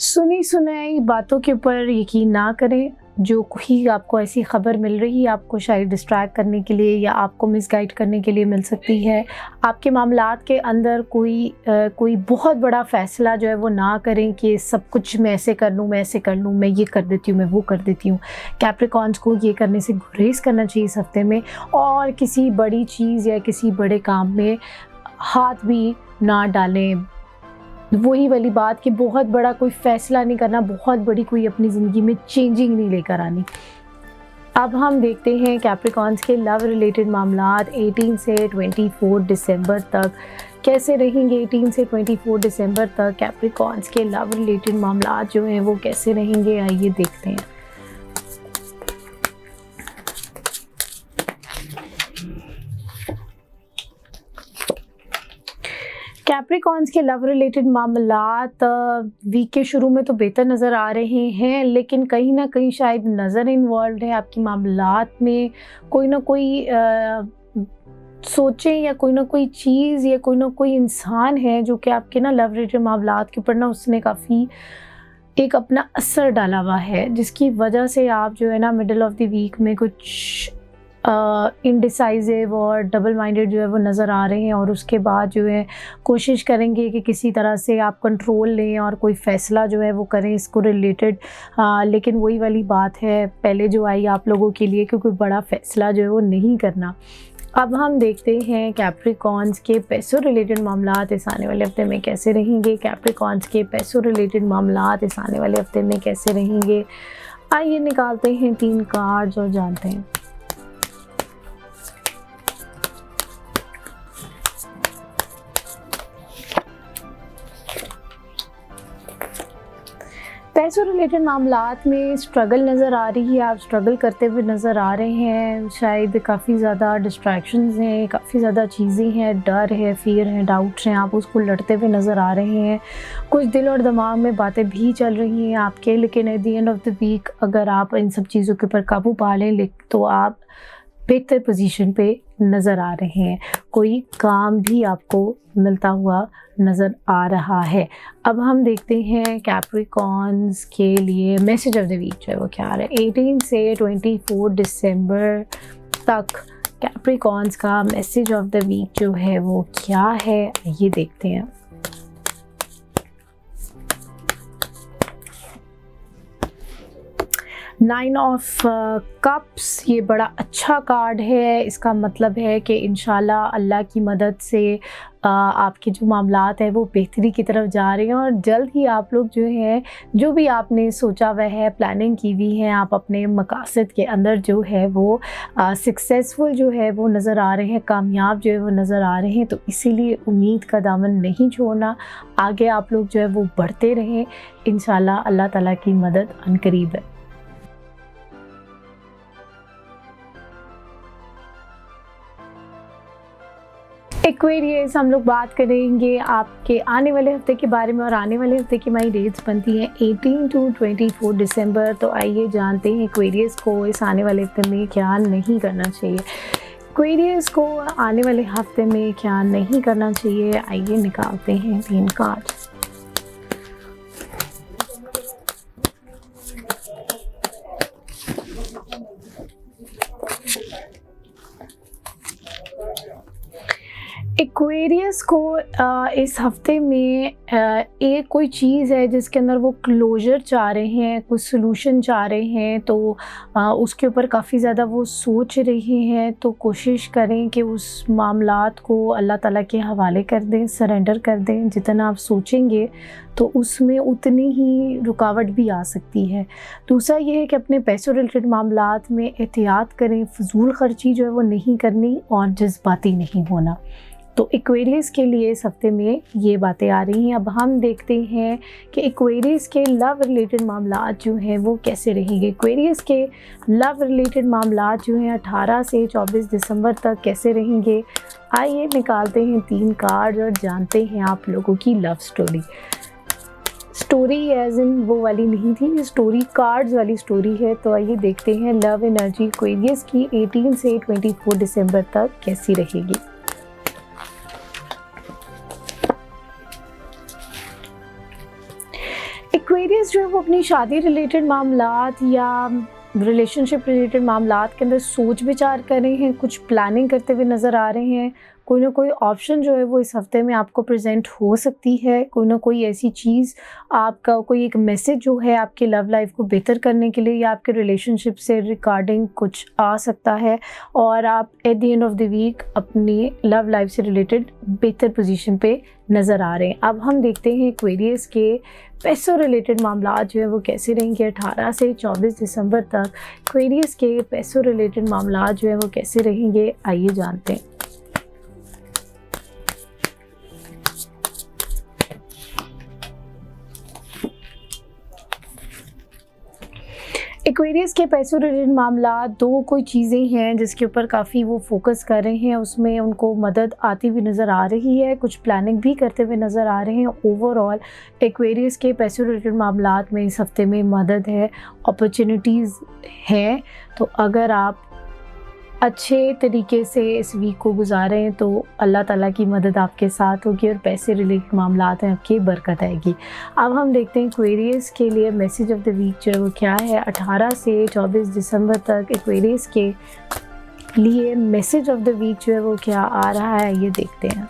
सुनी सुनाई बातों के ऊपर यकीन ना करें। जो कोई आपको ऐसी खबर मिल रही है आपको शायद डिस्ट्रैक्ट करने के लिए या आपको मिसगाइड करने के लिए मिल सकती है। आपके मामलात के अंदर कोई बहुत बड़ा फ़ैसला जो है वो ना करें कि सब कुछ मैं ऐसे कर लूँ, मैं ऐसे कर लूँ, मैं ये कर देती हूँ, मैं वो कर देती हूँ। कैप्रिकॉर्न्स को ये करने से गुरेज करना चाहिए इस हफ्ते में, और किसी बड़ी चीज़ या किसी बड़े काम में हाथ भी ना डालें। वही वाली बात कि बहुत बड़ा कोई फ़ैसला नहीं करना, बहुत बड़ी कोई अपनी ज़िंदगी में चेंजिंग नहीं लेकर आनी। अब हम देखते हैं कैप्रिकॉर्न्स के लव रिलेटेड मामलात 18 से 24 दिसंबर तक कैसे रहेंगे। 18 से 24 दिसंबर तक कैप्रिकॉर्न्स के लव रिलेटेड मामलात जो हैं वो कैसे रहेंगे, आइए देखते हैं। कैप्रिकॉर्न्स के लव रिलेटेड मामलात वीक के शुरू में तो बेहतर नज़र आ रहे हैं, लेकिन कहीं ना कहीं शायद नज़र इन्वॉल्व है आपकी मामलात में। कोई ना कोई सोचें या कोई ना कोई चीज़ या कोई ना कोई इंसान है जो कि आपके ना लव रिलेटेड मामलात के ऊपर ना उसने काफ़ी एक अपना असर डाला हुआ है, जिसकी वजह से आप जो है ना मिडिल ऑफ द वीक में कुछ इनडिसाइसिव और डबल माइंडेड जो है वो नज़र आ रहे हैं, और उसके बाद जो है कोशिश करेंगे कि किसी तरह से आप कंट्रोल लें और कोई फ़ैसला जो है वो करें इसको रिलेटेड। लेकिन वही वाली बात है पहले जो आई आप लोगों के लिए कि कोई बड़ा फ़ैसला जो है वो नहीं करना। अब हम देखते हैं कैप्रिकॉन्स के पैसों रिलेटेड मामलात इस आने वाले हफ्ते में कैसे रहेंगे। कैप्रिकॉन्स के पैसों रिलेटेड मामलात इस आने वाले हफ्ते में कैसे रहेंगे। आइए निकालते हैं 3 कार्ड्स और जानते हैं। पैसों रिलेटेड मामलात में स्ट्रगल नज़र आ रही है। आप स्ट्रगल करते हुए नज़र आ रहे हैं। शायद काफ़ी ज़्यादा डिस्ट्रैक्शंस हैं, काफ़ी ज़्यादा चीज़ें हैं, डर है, फियर है, डाउट्स हैं। आप उसको लड़ते हुए नज़र आ रहे हैं। कुछ दिल और दिमाग में बातें भी चल रही हैं आपके, लेकिन at the end of the week अगर आप इन सब चीज़ों के ऊपर काबू पा लें तो आप बेहतर पोजीशन पे नज़र आ रहे हैं। कोई काम भी आपको मिलता हुआ नज़र आ रहा है। अब हम देखते हैं कैप्रिकॉन्स के लिए मैसेज ऑफ द वीक जो है वो क्या आ रहा है। 18 से 24 दिसंबर तक कैप्रिकॉन्स का मैसेज ऑफ द वीक जो है वो क्या है, ये देखते हैं। नाइन ऑफ कप्स, ये बड़ा अच्छा कार्ड है। इसका मतलब है कि इंशाल्लाह अल्लाह की मदद से आपके जो मामलात हैं वो बेहतरी की तरफ जा रहे हैं और जल्द ही आप लोग जो है, जो भी आपने सोचा हुआ है, प्लानिंग की हुई है, आप अपने मकासद के अंदर जो है वो सक्सेसफुल जो है वो नज़र आ रहे हैं, कामयाब जो है वो नज़र आ रहे हैं। तो इसीलिए उम्मीद का दामन नहीं छोड़ना, आगे आप लोग जो है वो बढ़ते रहें। इंशाल्लाह अल्लाह ताला की मदद अनकरीब है। एक्वेरियस, हम लोग बात करेंगे आपके आने वाले हफ्ते के बारे में और आने वाले हफ्ते की हमारी डेट्स बनती हैं 18 to 24 दिसंबर। तो आइए जानते हैं एक्वेरियस को इस आने वाले हफ्ते में क्या नहीं करना चाहिए। एक्वेरियस को आने वाले हफ्ते में क्या नहीं करना चाहिए, आइए निकालते हैं 3 कार्ड। एक्वेरियस को इस हफ्ते में एक कोई चीज़ है जिसके अंदर वो क्लोजर चाह रहे हैं, कुछ सोल्यूशन चाह रहे हैं, तो उसके ऊपर काफ़ी ज़्यादा वो सोच रहे हैं। तो कोशिश करें कि उस मामलात को अल्लाह ताला के हवाले कर दें, सरेंडर कर दें। जितना आप सोचेंगे तो उसमें उतनी ही रुकावट भी आ सकती है। दूसरा ये है कि अपने पैसों रिलेटेड मामलात में एहतियात करें, फजूल खर्ची जो है वो नहीं करनी और जज्बाती नहीं होना। तो एक्वेरियस के लिए इस हफ्ते में ये बातें आ रही हैं। अब हम देखते हैं कि एक्वेरियस के लव रिलेटेड मामलात जो हैं वो कैसे रहेंगे। एक्वेरियस के लव रिलेटेड मामलात जो हैं 18 से 24 दिसंबर तक कैसे रहेंगे। आइए निकालते हैं 3 कार्ड और जानते हैं आप लोगों की love story. Story as in वो वाली नहीं थी, स्टोरी कार्ड्स वाली स्टोरी है। तो आइए देखते हैं लव एनर्जी एक्वेरियस की 18 से 24 दिसंबर तक कैसी रहेगी। एक्वेरियस जो है वो अपनी शादी रिलेटेड मामलात या रिलेशनशिप रिलेटेड मामलात के अंदर सोच विचार कर रहे हैं, कुछ प्लानिंग करते हुए नज़र आ रहे हैं। कोई ना कोई ऑप्शन जो है वो इस हफ्ते में आपको प्रेजेंट हो सकती है। कोई ना कोई ऐसी चीज़, आपका कोई एक मैसेज जो है आपके लव लाइफ को बेहतर करने के लिए या आपके रिलेशनशिप से रिगार्डिंग कुछ आ सकता है और आप at the end of the week अपनी लव लाइफ से रिलेटेड बेहतर पोजीशन पे नज़र आ रहे हैं। अब हम देखते हैं एक्वेरियस के पैसों रिलेटेड मामलात जो है वो कैसे रहेंगे 18 से 24 दिसंबर तक। एक्वेरियस के पैसों रिलेटेड मामलात जो है वो कैसे रहेंगे, आइए जानते हैं। एक्वेरियस के पैसों रिलेटेड मामला 2 कोई चीज़ें हैं जिसके ऊपर काफ़ी वो फोकस कर रहे हैं, उसमें उनको मदद आती हुई नज़र आ रही है, कुछ प्लानिंग भी करते हुए नज़र आ रहे हैं। ओवरऑल एक्वेरियस के पैसों रिलेटेड मामलात में इस हफ्ते में मदद है, अपॉर्चुनिटीज़ हैं। तो अगर आप अच्छे तरीके से इस वीक को गुजारें तो अल्लाह ताला की मदद आपके साथ होगी और पैसे रिलेटेड मामलात हैं आपकी बरकत आएगी। अब हम देखते हैं एक्वेरियस के लिए मैसेज ऑफ द वीक जो है वो क्या है 18 से 24 दिसंबर तक। एक्वेरियस के लिए मैसेज ऑफ द वीक जो है वो क्या आ रहा है, ये देखते हैं।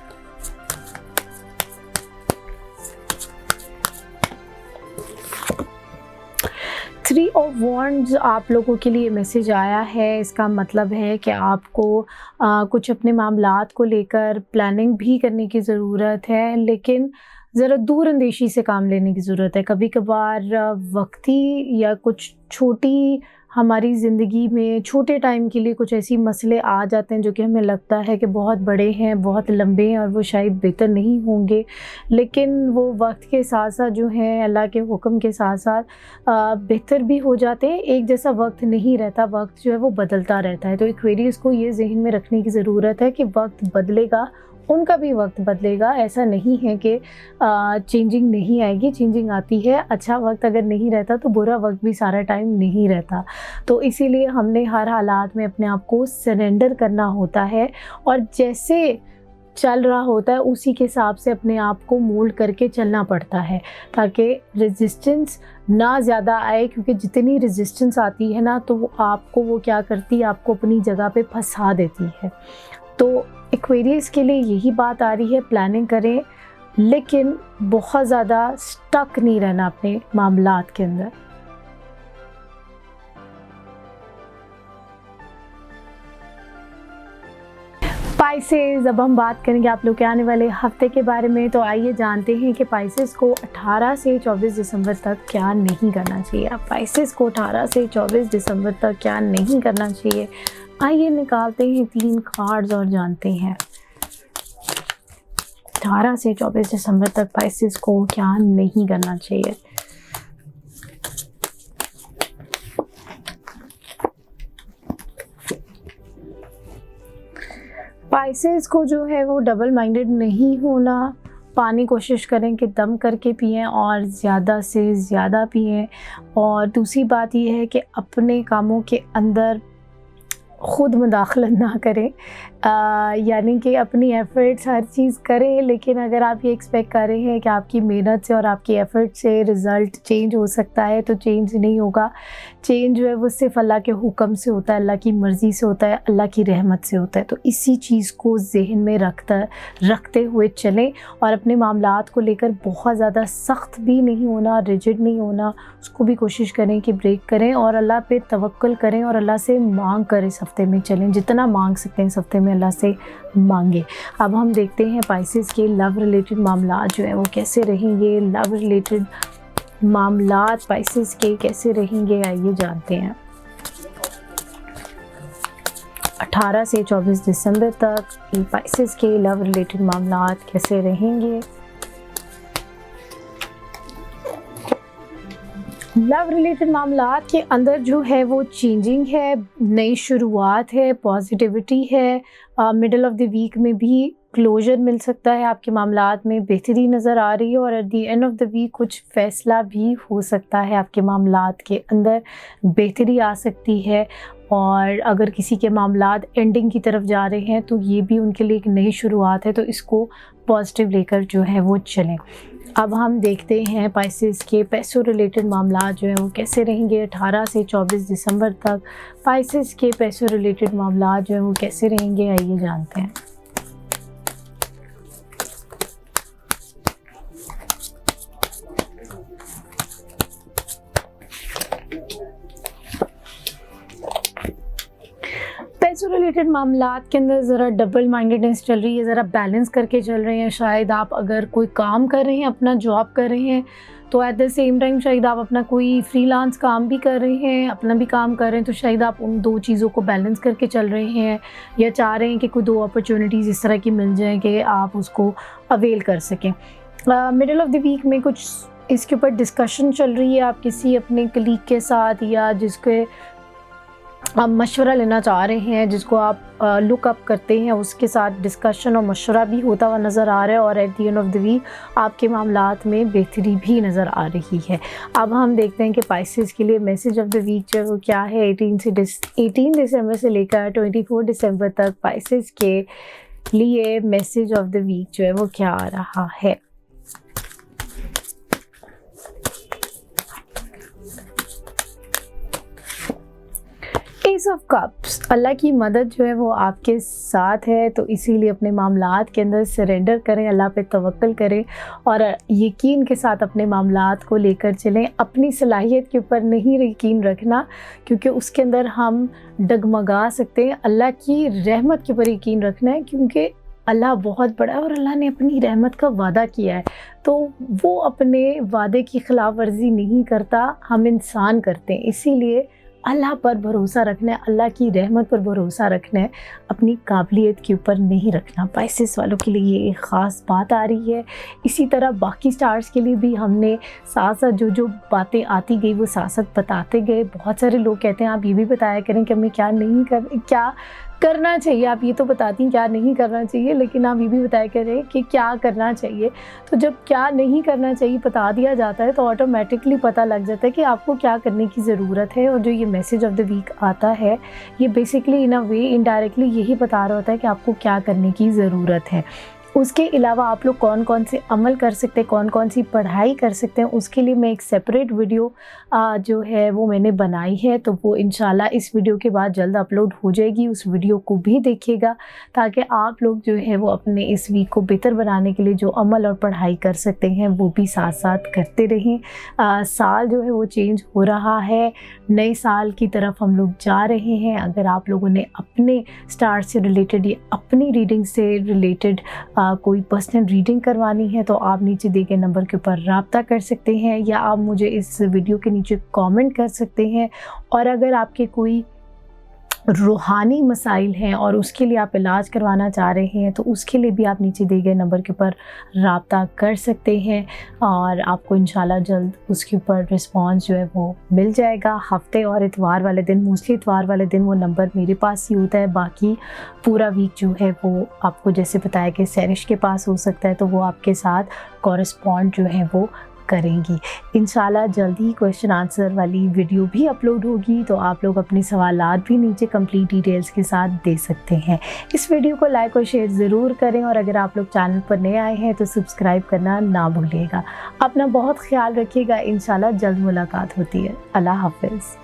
थ्री ऑफ वॉन्ड्स आप लोगों के लिए मैसेज आया है। इसका मतलब है कि आपको कुछ अपने मामलात को लेकर प्लानिंग भी करने की ज़रूरत है, लेकिन ज़रा दूरअंदेशी से काम लेने की ज़रूरत है। कभी कभार वक्ती या कुछ छोटी हमारी ज़िंदगी में छोटे टाइम के लिए कुछ ऐसी मसले आ जाते हैं जो कि हमें लगता है कि बहुत बड़े हैं, बहुत लंबे हैं और वो शायद बेहतर नहीं होंगे, लेकिन वो वक्त के साथ साथ जो है अल्लाह के हुक्म के साथ साथ बेहतर भी हो जाते हैं। एक जैसा वक्त नहीं रहता, वक्त जो है वो बदलता रहता है। तो एक्वेरियस को ये जहन में रखने की ज़रूरत है कि वक्त बदलेगा, उनका भी वक्त बदलेगा। ऐसा नहीं है कि चेंजिंग नहीं आएगी, चेंजिंग आती है। अच्छा वक्त अगर नहीं रहता तो बुरा वक्त भी सारा टाइम नहीं रहता। तो इसीलिए हमने हर हालात में अपने आप को सरेंडर करना होता है और जैसे चल रहा होता है उसी के हिसाब से अपने आप को मोल्ड करके चलना पड़ता है, ताकि रेजिस्टेंस ना ज़्यादा आए, क्योंकि जितनी रेजिस्टेंस आती है ना तो वो आपको वो क्या करती है, आपको अपनी जगह पे फंसा देती है। तो एक्वेरियस के लिए यही बात आ रही है, प्लानिंग करें लेकिन बहुत ज़्यादा स्टक नहीं रहना अपने मामलात के अंदर। पाइसेस, अब हम बात करेंगे आप लोग के आने वाले हफ्ते के बारे में। तो आइए जानते हैं कि पाइसेस को 18 से 24 दिसंबर तक क्या नहीं करना चाहिए। अब पाइसेस को 18 से 24 दिसंबर तक क्या नहीं करना चाहिए, आइए निकालते हैं 3 कार्ड्स और जानते हैं 18 से 24 दिसंबर तक पाइसेस को क्या नहीं करना चाहिए। पाइसेस को जो है वो डबल माइंडेड नहीं होना। पानी कोशिश करें कि दम करके पिएं और ज़्यादा से ज़्यादा पिएं। और दूसरी बात यह है कि अपने कामों के अंदर ख़ुद मुदाखलत ना करें, यानी कि अपनी एफ़र्ट्स हर चीज़ करें, लेकिन अगर आप ये एक्सपेक्ट कर रहे हैं कि आपकी मेहनत से और आपकी एफ़र्ट से रिज़ल्ट चेंज हो सकता है, तो चेंज नहीं होगा। चेंज जो है वो सिर्फ़ अल्लाह के हुक्म से होता है, अल्लाह की मर्ज़ी से होता है, अल्लाह की रहमत से होता है। तो इसी चीज़ को ज़हन में रखते हुए चलें और अपने मामलात को लेकर बहुत ज़्यादा सख्त भी नहीं होना, रिजिड नहीं होना। उसको भी कोशिश करें कि ब्रेक करें और अल्लाह पे तवक्कुल करें और अल्लाह से मांग कर इस हफ्ते में चलें। जितना मांग सकते हैं इस हफ्ते में अल्लाह से मांगे। अब हम देखते हैं पाइसेस के लव रिलेटेड मामलात जो हैं वो कैसे रहेंगे। लव रिलेटेड मामलात पाइसेस के कैसे रहेंगे, आइए जानते हैं। 18 से 24 दिसंबर तक पाइसेस के लव रिलेटेड मामलात कैसे रहेंगे। लव रिलेटेड मामलात के अंदर जो है वो चेंजिंग है, नई शुरुआत है, पॉजिटिविटी है। मिडल ऑफ द वीक में भी क्लोजर मिल सकता है, आपके मामलात में बेहतरी नज़र आ रही है और at the end of the week कुछ फ़ैसला भी हो सकता है, आपके मामलात के अंदर बेहतरी आ सकती है। और अगर किसी के मामलात एंडिंग की तरफ जा रहे हैं तो ये भी उनके लिए एक नई शुरुआत है, तो इसको पॉजिटिव लेकर जो है वो चलें। अब हम देखते हैं पाइसेस के पैसों रिलेटेड मामलात जो हैं वो कैसे रहेंगे 18 से 24 दिसंबर तक। पाइसेस के पैसों रिलेटेड मामलात जो हैं वो कैसे रहेंगे, आइए जानते हैं। पैसों रिलेटेड मामलात के अंदर ज़रा डबल माइंडेडनेस चल रही है, ज़रा बैलेंस करके चल रहे हैं। शायद आप अगर कोई काम कर रहे हैं, अपना जॉब कर रहे हैं, तो एट द सेम टाइम शायद आप अपना कोई फ्रीलांस काम भी कर रहे हैं, अपना भी काम कर रहे हैं, तो शायद आप उन 2 चीज़ों को बैलेंस करके चल रहे हैं या चाह रहे हैं कि कोई 2 अपॉर्चुनिटीज़ इस तरह की मिल जाएँ कि आप उसको अवेल कर सकें। मिडल ऑफ द वीक में कुछ इसके ऊपर डिस्कशन चल रही है, आप किसी अपने कलीग के साथ या जिसके आप मशवरा लेना चाह रहे हैं, जिसको आप लुक अप करते हैं, उसके साथ डिस्कशन और मशवरा भी होता हुआ नज़र आ रहा है और at the end of the week आपके मामलात में बेहतरी भी नज़र आ रही है। अब हम देखते हैं कि पाइसेस के लिए मैसेज ऑफ द वीक जो है वो क्या है। 18 दिसंबर से लेकर 24 दिसंबर तक पाइसेस के लिए मैसेज ऑफ द वीक जो है वो क्या आ रहा है। एस ऑफ कप्स, अल्लाह की मदद जो है वो आपके साथ है, तो इसीलिए अपने मामलात के अंदर सरेंडर करें, अल्लाह पे तवक्ल करें और यकीन के साथ अपने मामलात को लेकर चलें। अपनी सलाहियत के ऊपर नहीं यकीन रखना, क्योंकि उसके अंदर हम डगमगा सकते हैं। अल्लाह की रहमत के ऊपर यकीन रखना है, क्योंकि अल्लाह बहुत बड़ा है और अल्लाह ने अपनी रहमत का वादा किया है, तो वो अपने वादे की खिलाफ वर्जी नहीं करता, हम इंसान करते हैं। इसीलिए अल्लाह पर भरोसा रखना है, अल्लाह की रहमत पर भरोसा रखना है, अपनी काबिलियत के ऊपर नहीं रखना। पाइसेस वालों के लिए ये एक ख़ास बात आ रही है। इसी तरह बाकी स्टार्स के लिए भी हमने साथ साथ जो बातें आती गई वो साथ साथ बताते गए। बहुत सारे लोग कहते हैं आप ये भी बताया करें कि हमें क्या करना चाहिए, आप ये तो बताती हैं क्या नहीं करना चाहिए, लेकिन आप ये भी बताया करें कि क्या करना चाहिए। तो जब क्या नहीं करना चाहिए बता दिया जाता है तो ऑटोमेटिकली पता लग जाता है कि आपको क्या करने की ज़रूरत है। और जो ये मैसेज ऑफ द वीक आता है ये बेसिकली इन अ वे इनडायरेक्टली यही बता रहा होता है कि आपको क्या करने की ज़रूरत है। उसके अलावा आप लोग कौन कौन से अमल कर सकते हैं, कौन कौन सी पढ़ाई कर सकते हैं, उसके लिए मैं एक सेपरेट वीडियो जो है वो मैंने बनाई है, तो वो इंशाल्लाह इस वीडियो के बाद जल्द अपलोड हो जाएगी। उस वीडियो को भी देखिएगा ताकि आप लोग जो है वो अपने इस वीक को बेहतर बनाने के लिए जो अमल और पढ़ाई कर सकते हैं वो भी साथ साथ करते रहें। साल जो है वो चेंज हो रहा है, नए साल की तरफ हम लोग जा रहे हैं। अगर आप लोगों ने अपने स्टार से रिलेटेड या अपनी रीडिंग से रिलेटेड कोई पर्सनल रीडिंग करवानी है तो आप नीचे दिए गए नंबर के ऊपर रब्ता कर सकते हैं, या आप मुझे इस वीडियो के नीचे कमेंट कर सकते हैं। और अगर आपके कोई रूहानी मसाइल हैं और उसके लिए आप इलाज करवाना चाह रहे हैं तो उसके लिए भी आप नीचे दिए गए नंबर के ऊपर रब्ता कर सकते हैं और आपको इंशाल्लाह जल्द उसके ऊपर रिस्पांस जो है वो मिल जाएगा। हफ्ते और इतवार वाले दिन, मोस्टली इतवार वाले दिन वो नंबर मेरे पास ही होता है, बाकी पूरा वीक जो है वो आपको जैसे बताया कि सैरिश के पास हो सकता है, तो वो आपके साथ कॉरेस्पॉन्ड जो है वो करेंगी। इंशाल्लाह जल्दी ही क्वेश्चन आंसर वाली वीडियो भी अपलोड होगी, तो आप लोग अपने सवालात भी नीचे कंप्लीट डिटेल्स के साथ दे सकते हैं। इस वीडियो को लाइक और शेयर ज़रूर करें और अगर आप लोग चैनल पर नए आए हैं तो सब्सक्राइब करना ना भूलिएगा। अपना बहुत ख्याल रखिएगा, इंशाल्लाह जल्द मुलाकात होती है। अल्लाह हाफिज़।